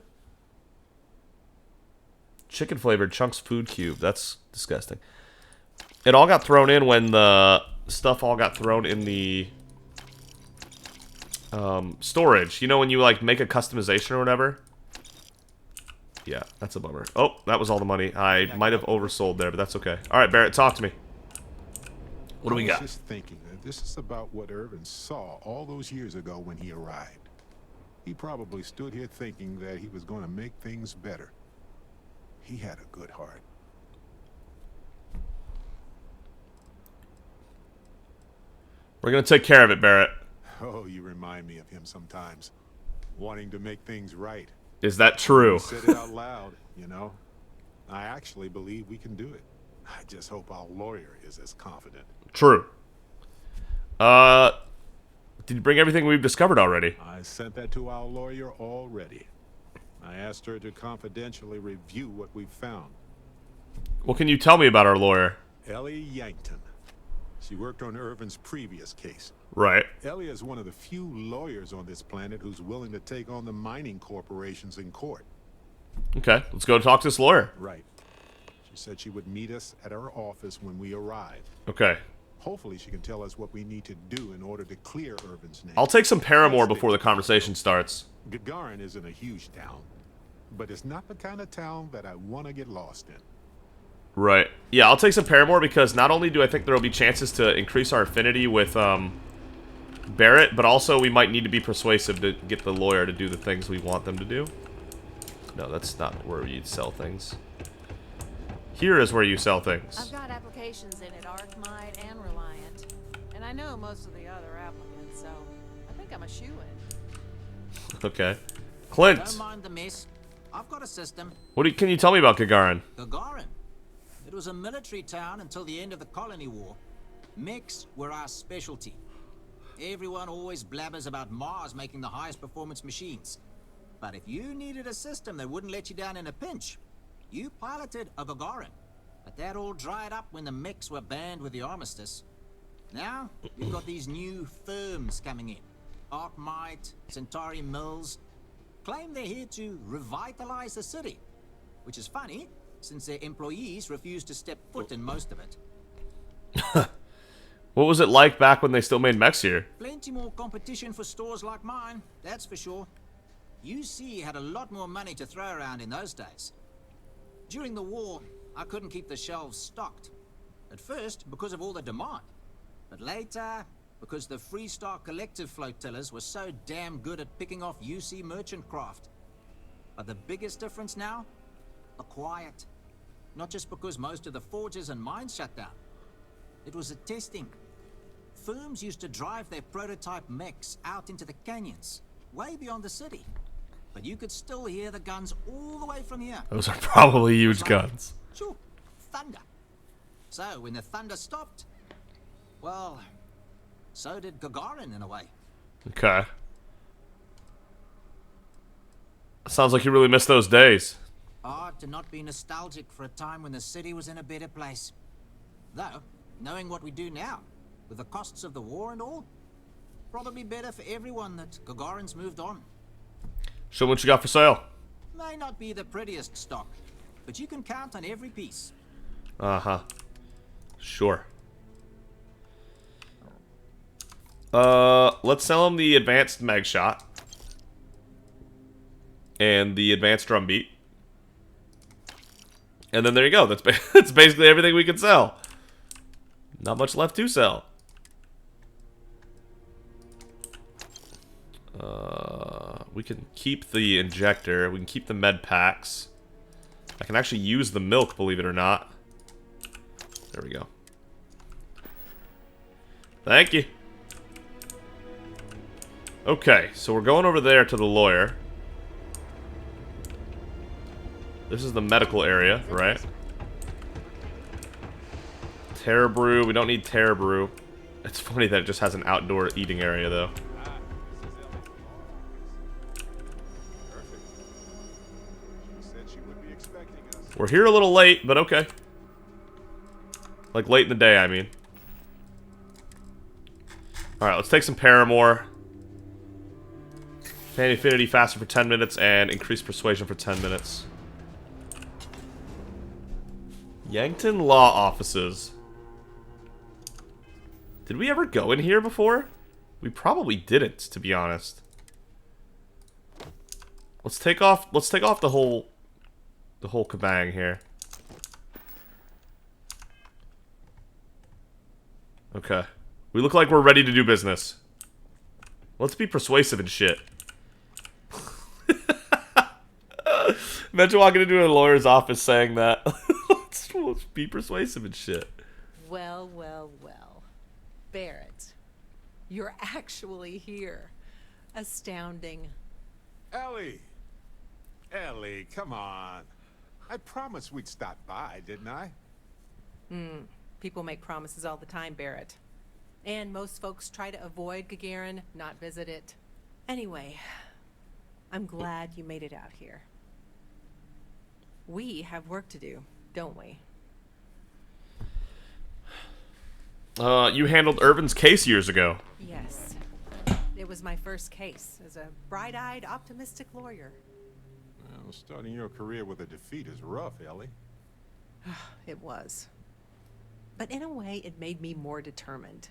Chicken-flavored Chunks Food Cube. That's disgusting. It all got thrown in when the stuff all got thrown in the storage. You know when you, like, make a customization or whatever? Yeah, that's a bummer. Oh, that was all the money. I might have oversold there, but that's okay. Alright, Barrett, talk to me. What do we got? I was just thinking that this is about what Irvin saw all those years ago when he arrived. He probably stood here thinking that he was going to make things better. He had a good heart. We're gonna take care of it, Barrett. Oh, you remind me of him sometimes. Wanting to make things right. Is that true? He said it out loud, you know. I actually believe we can do it. I just hope our lawyer is as confident. True. Did you bring everything we've discovered already? I sent that to our lawyer already. I asked her to confidentially review what we've found. What can you tell me about our lawyer? Ellie Yankton. She worked on Irvin's previous case. Right. Ellie is one of the few lawyers on this planet who's willing to take on the mining corporations in court. Okay, let's go talk to this lawyer. Right. She said she would meet us at our office when we arrive. Okay. Hopefully she can tell us what we need to do in order to clear Irvin's name. I'll take some Paramore before the conversation starts. Gagarin isn't a huge town, but it's not the kind of town that I want to get lost in. Right. Yeah, I'll take some Paramore because not only do I think there will be chances to increase our affinity with Barrett, but also we might need to be persuasive to get the lawyer to do the things we want them to do. No, that's not where you'd sell things. Here is where you sell I've things. got applications in at Arcmite and Reliant, and I know most of the other applicants, so I think I'm a shoo-in. Okay. Clint, Don't mind the mess. I've got a system. can you tell me about Gagarin? Gagarin. It was a military town until the end of the colony war. Mechs were our specialty. Everyone always blabbers about Mars making the highest performance machines. But if you needed a system that wouldn't let you down in a pinch, you piloted a Gagarin. But that all dried up when the mechs were banned with the armistice. Now, you've got these new firms coming in. Arcmite, Centauri Mills. Claim they're here to revitalize the city. Which is funny, since their employees refuse to step foot in most of it. What was it like back when they still made mechs here? Plenty more competition for stores like mine, that's for sure. UC had a lot more money to throw around in those days. During the war, I couldn't keep the shelves stocked. At first, because of all the demand. But later, because the Freestar Collective flotillas were so damn good at picking off UC merchant craft. But the biggest difference now? The quiet. Not just because most of the forges and mines shut down. It was the testing. Firms used to drive their prototype mechs out into the canyons, way beyond the city. But you could still hear the guns all the way from here. Those are probably huge guns. Sure, thunder. So when the thunder stopped, well, so did Gagarin in a way. Okay. Sounds like you really miss those days. Hard to not be nostalgic for a time when the city was in a better place. Though, knowing what we do now, with the costs of the war and all, probably better for everyone that Gagarin's moved on. Show what you got for sale. May not be the prettiest stock, but you can count on every piece. Uh-huh. Sure. Let's sell him the advanced mag shot. And the advanced drum beat. And then there you go. That's basically everything we can sell. Not much left to sell. We can keep the injector. We can keep the med packs. I can actually use the milk, believe it or not. There we go. Thank you. Okay, so we're going over there to the lawyer. This is the medical area, right? Terra Brew. We don't need Terra Brew. It's funny that it just has an outdoor eating area, though. We're here a little late, but okay. Like, late in the day, I mean. Alright, let's take some Paramore. Fan Affinity faster for 10 minutes, and increase Persuasion for 10 minutes. Yankton Law Offices. Did we ever go in here before? We probably didn't, to be honest. Let's take off the whole kabang here. Okay. We look like we're ready to do business. Let's be persuasive and shit. Imagine walking into a lawyer's office saying that. let's be persuasive and shit. Well, well, well. Barrett, you're actually here. Astounding. Ellie! Ellie, come on. I promised we'd stop by, didn't I? People make promises all the time, Barrett. And most folks try to avoid Gagarin, not visit it. Anyway, I'm glad you made it out here. We have work to do, don't we? You handled Irvin's case years ago. Yes. It was my first case as a bright-eyed, optimistic lawyer. Well, starting your career with a defeat is rough, Ellie. It was. But in a way, it made me more determined.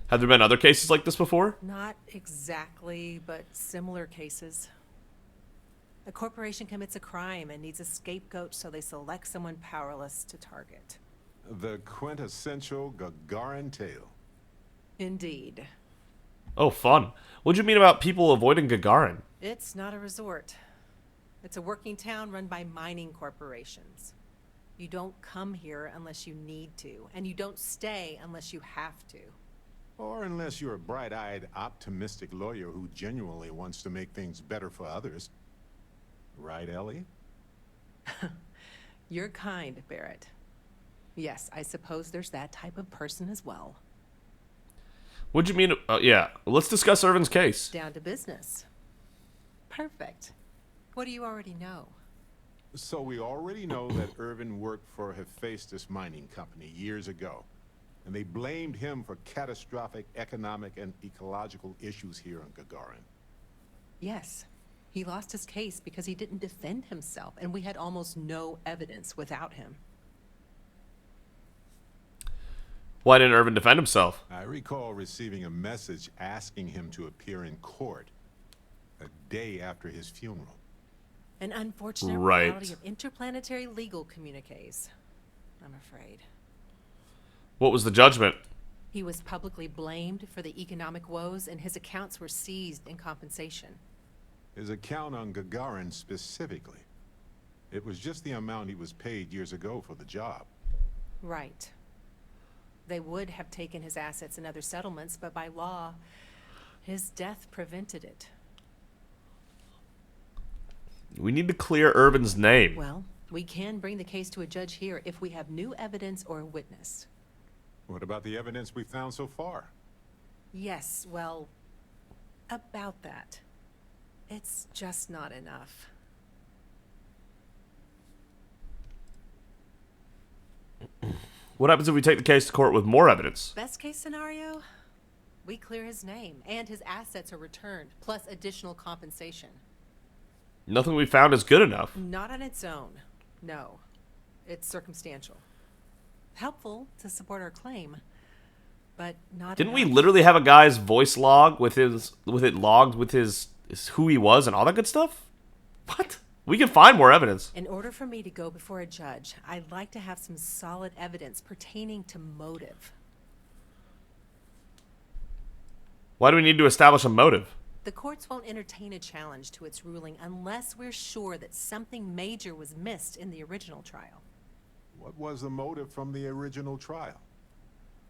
Have there been other cases like this before? Not exactly, but similar cases. A corporation commits a crime and needs a scapegoat, so they select someone powerless to target. The quintessential Gagarin tale. Indeed. Oh, fun. What'd you mean about people avoiding Gagarin? It's not a resort. It's a working town run by mining corporations. You don't come here unless you need to, and you don't stay unless you have to. Or unless you're a bright-eyed, optimistic lawyer who genuinely wants to make things better for others. Right, Ellie? You're kind, Barrett. Yes, I suppose there's that type of person as well. What'd you mean? Yeah, let's discuss Irvin's case. Down to business. Perfect. What do you already know? So we already know that Irvin worked for Hephaestus Mining Company years ago. And they blamed him for catastrophic economic and ecological issues here on Gagarin. Yes. He lost his case because he didn't defend himself, and we had almost no evidence without him. Why didn't Irvin defend himself? I recall receiving a message asking him to appear in court a day after his funeral. An unfortunate Right. reality of interplanetary legal communiques, I'm afraid. What was the judgment? He was publicly blamed for the economic woes, and his accounts were seized in compensation. His account on Gagarin specifically. It was just the amount he was paid years ago for the job. Right. They would have taken his assets and other settlements, but by law, his death prevented it. We need to clear Irvin's name. Well, we can bring the case to a judge here if we have new evidence or a witness. What about the evidence we found so far? Yes, well, about that. It's just not enough. What happens if we take the case to court with more evidence? Best case scenario, we clear his name and his assets are returned, plus additional compensation. Nothing we found is good enough. Not on its own, no. It's circumstantial. Helpful to support our claim, but not Didn't we enough. literally have a guy's voice log with it logged with his who he was and all that good stuff? What? We can find more evidence. In order for me to go before a judge, I'd like to have some solid evidence pertaining to motive. Why do we need to establish a motive? The courts won't entertain a challenge to its ruling unless we're sure that something major was missed in the original trial. What was the motive from the original trial?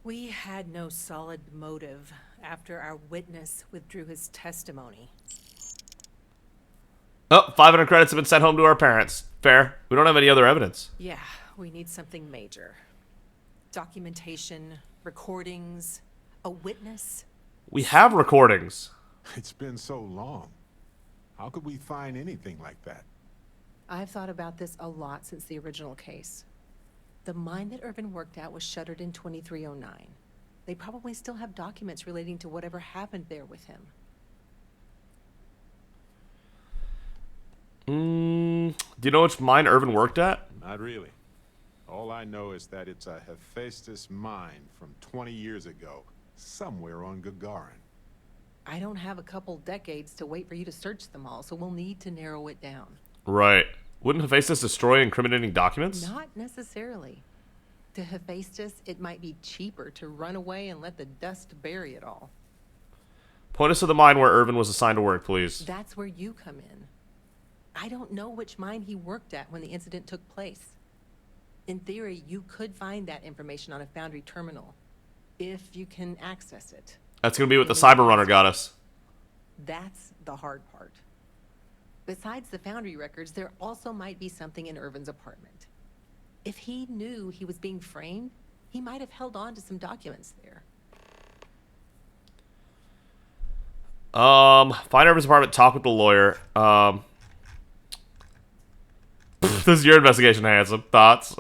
We had no solid motive after our witness withdrew his testimony. Oh, 500 credits have been sent home to our parents. Fair. We don't have any other evidence. Yeah, we need something major. Documentation, recordings, a witness. We have recordings. It's been so long. How could we find anything like that? I've thought about this a lot since the original case. The mine that Irvin worked at was shuttered in 2309. They probably still have documents relating to whatever happened there with him. Do you know which mine Irvin worked at? Not really. All I know is that it's a Hephaestus mine from 20 years ago, somewhere on Gagarin. I don't have a couple decades to wait for you to search them all, so we'll need to narrow it down. Right. Wouldn't Hephaestus destroy incriminating documents? Not necessarily. To Hephaestus, it might be cheaper to run away and let the dust bury it all. Point us to the mine where Irvin was assigned to work, please. That's where you come in. I don't know which mine he worked at when the incident took place. In theory, you could find that information on a foundry terminal, if you can access it. That's going to be what the Cyber Runner got us. That's the hard part. Besides the foundry records, there also might be something in Irvin's apartment. If he knew he was being framed, he might have held on to some documents there. Find Irvin's apartment, talk with the lawyer. This is your investigation, Handsome. Thoughts?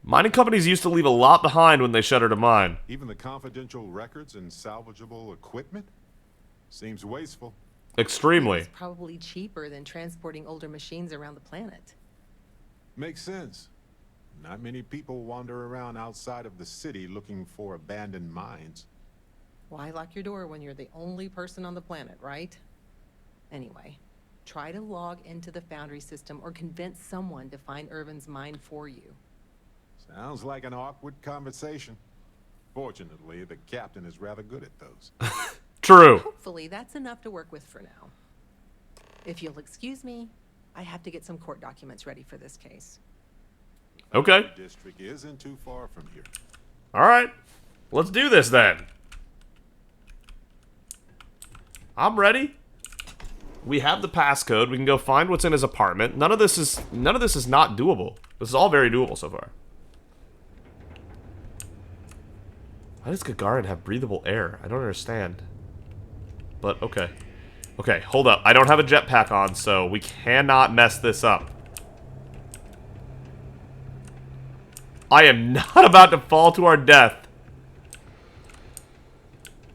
Mining companies used to leave a lot behind when they shuttered a mine. Even the confidential records and salvageable equipment? Seems wasteful. Extremely. It's probably cheaper than transporting older machines around the planet. Makes sense. Not many people wander around outside of the city looking for abandoned mines. Why lock your door when you're the only person on the planet, right? Anyway, try to log into the foundry system or convince someone to find Irvin's mine for you. Sounds like an awkward conversation. Fortunately, the captain is rather good at those. true. Hopefully, that's enough to work with for now. If you'll excuse me, I have to get some court documents ready for this case. Okay. The district isn't too far from here. All right. Let's do this then. I'm ready. We have the passcode. We can go find what's in his apartment. None of this is not doable. This is all very doable so far. Why does Gagarin have breathable air? I don't understand. But okay. Okay, hold up. I don't have a jetpack on, so we cannot mess this up. I am not about to fall to our death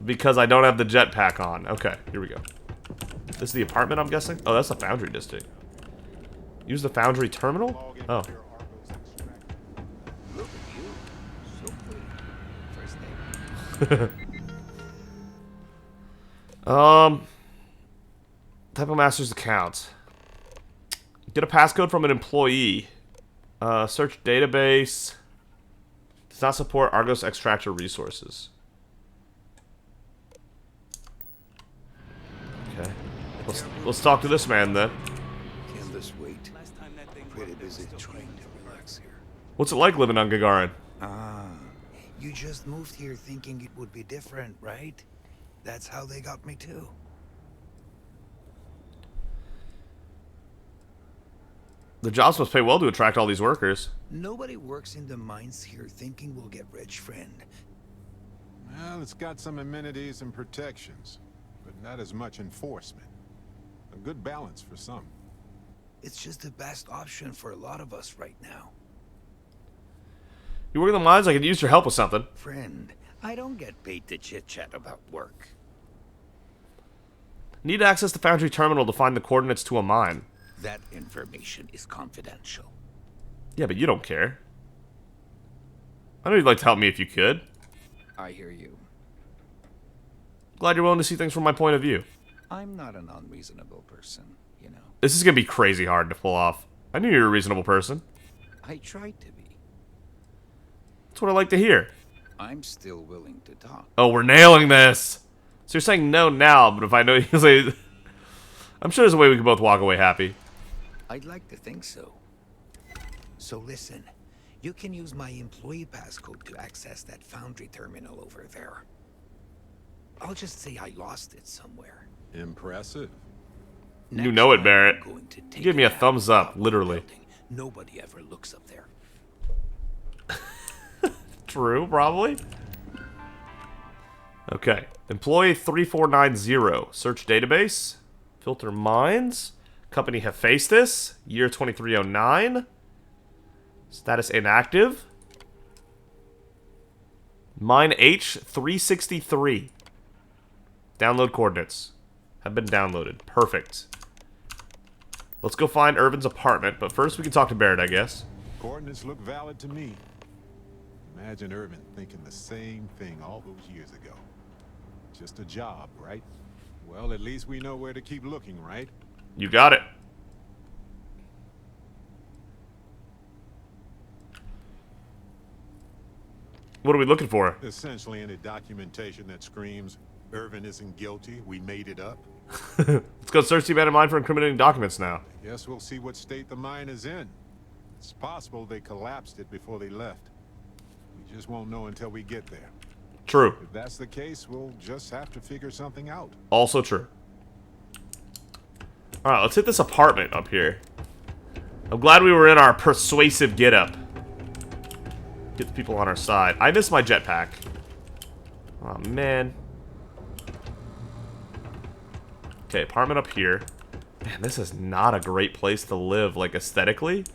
because I don't have the jetpack on. Okay, here we go. This is the apartment, I'm guessing? Oh, that's the foundry district. Use the foundry terminal? Oh. Look at you. So pretty. First name. Type of master's account. Get a passcode from an employee. Search database. Does not support Argos extractor resources. Okay. Let's talk to this man then. Can this wait? Pretty busy trying to relax here. What's it like living on Gagarin? Ah, you just moved here thinking it would be different, right? That's how they got me too. The jobs must pay well to attract all these workers. Nobody works in the mines here thinking we'll get rich, friend. Well, it's got some amenities and protections, but not as much enforcement. A good balance for some. It's just the best option for a lot of us right now. You work in the mines, I could use your help with something. Friend, I don't get paid to chit-chat about work. Need to access the foundry terminal to find the coordinates to a mine. That information is confidential. Yeah, but you don't care. I know you'd like to help me if you could. I hear you. Glad you're willing to see things from my point of view. I'm not an unreasonable person, you know. This is gonna be crazy hard to pull off. I knew you were a reasonable person. I tried to be. That's what I like to hear. I'm still willing to talk. Oh, we're nailing this! So you're saying no now, but if I know you say... I'm sure there's a way we can both walk away happy. I'd like to think so. So listen, you can use my employee passcode to access that foundry terminal over there. I'll just say I lost it somewhere. Impressive. You know it, Barrett. I'm going to take Give me a nap thumbs on up, top of the literally. building. Nobody ever looks up there. True, probably. Okay. Employee 3490. Search database. Filter mines. Company Hephaestus. Year 2309. Status inactive. Mine H363. Download coordinates. Have been downloaded. Perfect. Let's go find Irvin's apartment, but first we can talk to Barrett, I guess. Coordinates look valid to me. Imagine Irvin thinking the same thing all those years ago. Just a job, right? Well, at least we know where to keep looking, right? You got it. What are we looking for? Essentially any documentation that screams, Irvin isn't guilty, we made it up. Let's go search the abandoned mine for incriminating documents now. Guess we'll see what state the mine is in. It's possible they collapsed it before they left. We just won't know until we get there. True. If that's the case, we'll just have to figure something out. Also true. Alright, let's hit this apartment up here. I'm glad we were in our persuasive get-up. Get the people on our side. I miss my jetpack. Oh, man. Okay, apartment up here. Man, this is not a great place to live, like, aesthetically.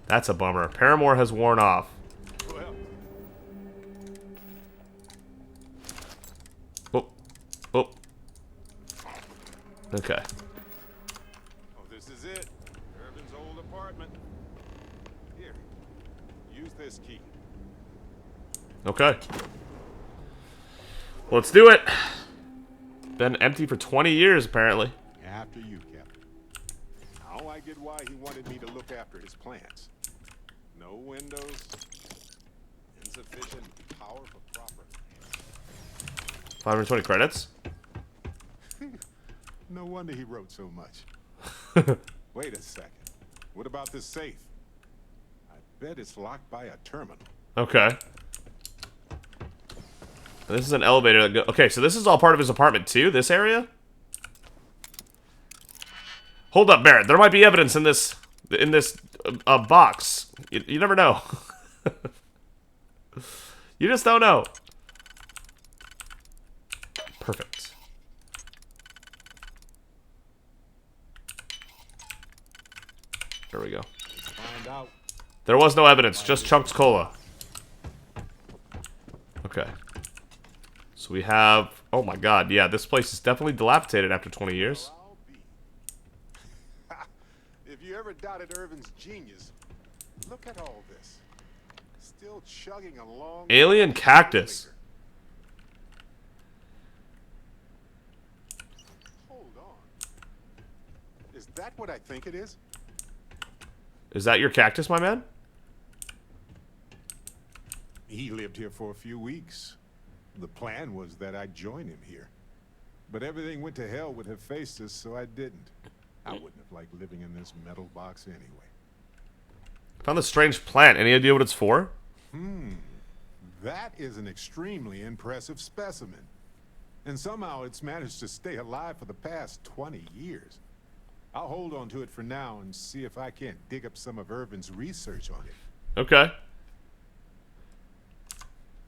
That's a bummer. Paramore has worn off. Well. Oh. Oh. Okay. Oh, this is it. Irvin's old apartment. Here. Use this key. Okay. Let's do it. Been empty for 20 years, apparently. After you, Captain. Now I get why he wanted me to look after his plants. No windows. Insufficient power for proper. 520 credits. No wonder he wrote so much. Wait a second. What about this safe? I bet it's locked by a terminal. Okay. This is an elevator that okay, so this is all part of his apartment too, this area? Hold up, Barrett. There might be evidence in this box. You never know. You just don't know. Perfect. There we go. Find out. There was no evidence, just Chunks Cola. Okay. So we have... Oh my god, yeah, this place is definitely dilapidated after 20 years. If you ever doubted Irvin's genius, look at all this. Still chugging along. Alien cactus. Hold on. Is that what I think it is? Is that your cactus, my man? He lived here for a few weeks. The plan was that I'd join him here. But everything went to hell with Hephaestus, so I didn't. I wouldn't have liked living in this metal box anyway. Found this strange plant. Any idea what it's for? That is an extremely impressive specimen. And somehow it's managed to stay alive for the past 20 years. I'll hold on to it for now and see if I can't dig up some of Irvin's research on it. Okay.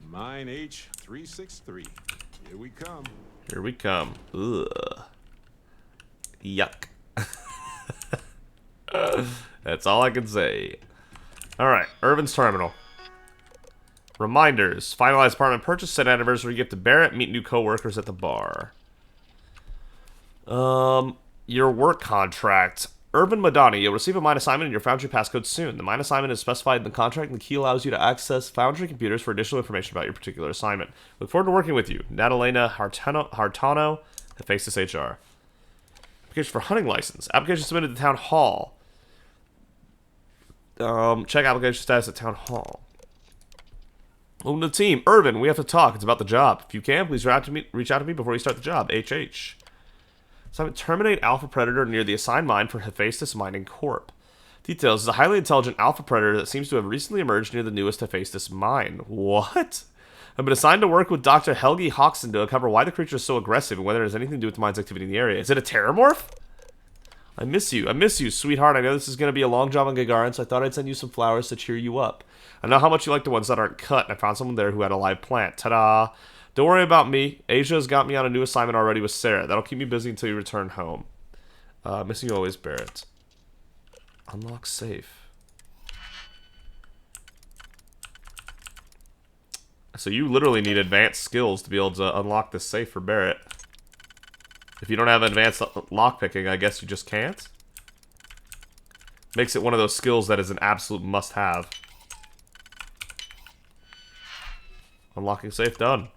Mine H363. Here we come. Here we come. Ugh. Yuck. That's all I can say. Alright, Irvin's Terminal. Reminders. Finalize apartment purchase. Set anniversary gift to Barrett. Meet new co-workers at the bar. Your work contract. Irvin Madani, you'll receive a mine assignment in your Foundry passcode soon. The mine assignment is specified in the contract, and the key allows you to access Foundry computers for additional information about your particular assignment. Look forward to working with you. Natalena Hartano, Hephaestus HR. Application for hunting license. Application submitted to Town Hall. Check application status at Town Hall. Welcome to the team. Irvin, we have to talk. It's about the job. If you can, please reach out to me before you start the job. HH. Assignment: terminate Alpha Predator near the assigned mine for Hephaestus Mining Corp. Details: is a highly intelligent Alpha Predator that seems to have recently emerged near the newest Hephaestus mine. What? I've been assigned to work with Dr. Helgi Hoxton to uncover why the creature is so aggressive and whether it has anything to do with the mine's activity in the area. Is it a Terramorph? I miss you, sweetheart. I know this is going to be a long job on Gagarin, so I thought I'd send you some flowers to cheer you up. I know how much you like the ones that aren't cut, and I found someone there who had a live plant. Ta-da! Don't worry about me. Asia's got me on a new assignment already with Sarah. That'll keep me busy until you return home. Missing you always, Barrett. Unlock safe. So you literally need advanced skills to be able to unlock this safe for Barrett. If you don't have advanced lockpicking, I guess you just can't. Makes it one of those skills that is an absolute must-have. Unlocking safe done.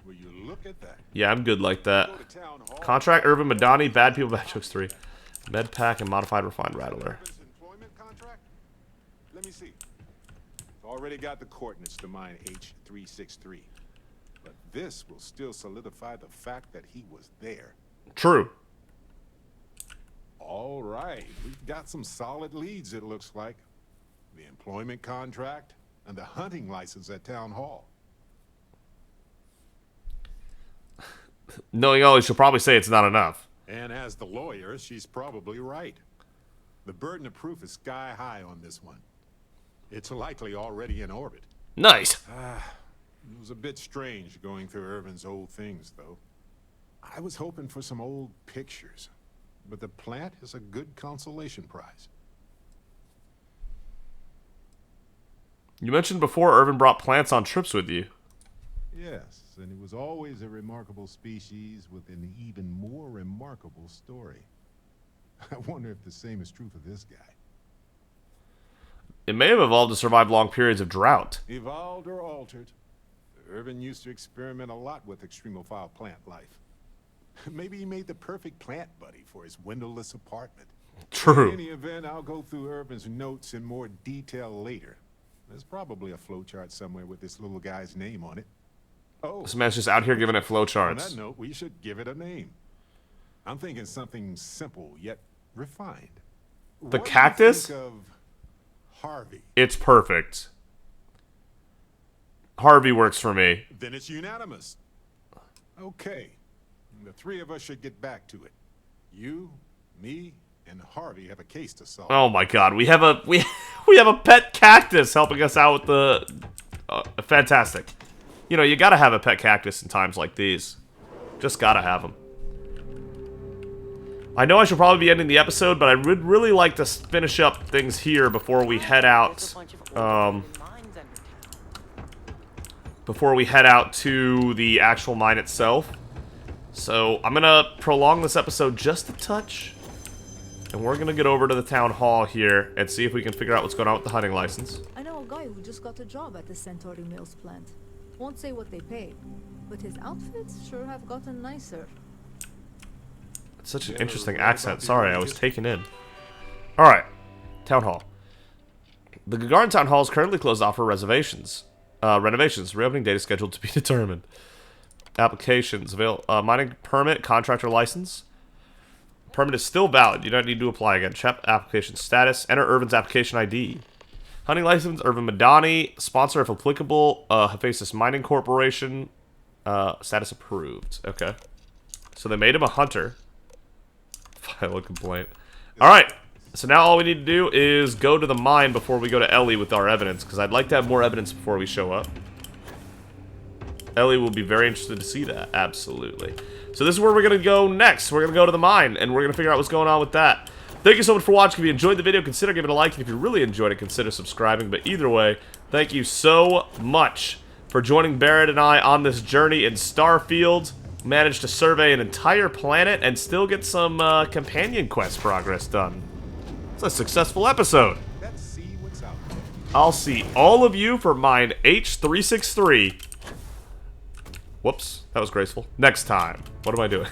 Will you look at that? Yeah, I'm good like that. Contract Irvin Madani, Bad People, Bad Jokes 3. Med Pack and Modified Refined Rattler. Employment contract? Let me see. Already got the coordinates to mine H363. But this will still solidify the fact that he was there. True. All right. We've got some solid leads, it looks like. The employment contract and the hunting license at Town Hall. Knowing Ollie, she'll probably say it's not enough. And as the lawyer, she's probably right. The burden of proof is sky high on this one. It's likely already in orbit. Nice. It was a bit strange going through Irvin's old things, though. I was hoping for some old pictures, but the plant is a good consolation prize. You mentioned before Irvin brought plants on trips with you. Yes, and it was always a remarkable species with an even more remarkable story. I wonder if the same is true for this guy. It may have evolved to survive long periods of drought. Evolved or altered. Irvin used to experiment a lot with extremophile plant life. Maybe he made the perfect plant buddy for his windowless apartment. True. In any event, I'll go through Irvin's notes in more detail later. There's probably a flowchart somewhere with this little guy's name on it. Oh, This man's just out here giving it on flowcharts. that note, we should give it a name. I'm thinking something simple yet refined. The What do you cactus? think of Harvey? It's perfect. Harvey works for me. Then it's unanimous. Okay. The three of us should get back to it. You, me, and Harvey have a case to solve. Oh my god, we have a we have a pet cactus helping us out with the fantastic. You know, you gotta have a pet cactus in times like these. Just gotta have them. I know I should probably be ending the episode, but I would really like to finish up things here before we head out. Before we head out to the actual mine itself. So I'm gonna prolong this episode just a touch. And we're gonna get over to the town hall here and see if we can figure out what's going on with the hunting license. I know a guy who just got a job at the Centauri Mills plant. Won't say what they pay, but his outfits sure have gotten nicer. It's such an interesting accent. Sorry, I was taken in. Alright. Town hall. The Gagarin town hall is currently closed off for reservations. Renovations. Reopening date is scheduled to be determined. Applications. Mining permit, contractor license. Permit is still valid. You don't need to apply again. Check application status. Enter Irvin's application ID. Hunting license, Irvin Madani. Sponsor if applicable. Hephaestus Mining Corporation. Status approved. Okay. So they made him a hunter. File a complaint. Alright. So now all we need to do is go to the mine before we go to Ellie with our evidence. Because I'd like to have more evidence before we show up. Ellie will be very interested to see that. Absolutely. So this is where we're going to go next. We're going to go to the mine, and we're going to figure out what's going on with that. Thank you so much for watching. If you enjoyed the video, consider giving it a like. And if you really enjoyed it, consider subscribing. But either way, thank you so much for joining Barrett and I on this journey in Starfield. Managed to survey an entire planet and still get some companion quest progress done. It's a successful episode. Let's see what's out there. I'll see all of you for mine H363. Whoops, that was graceful. Next time. What am I doing?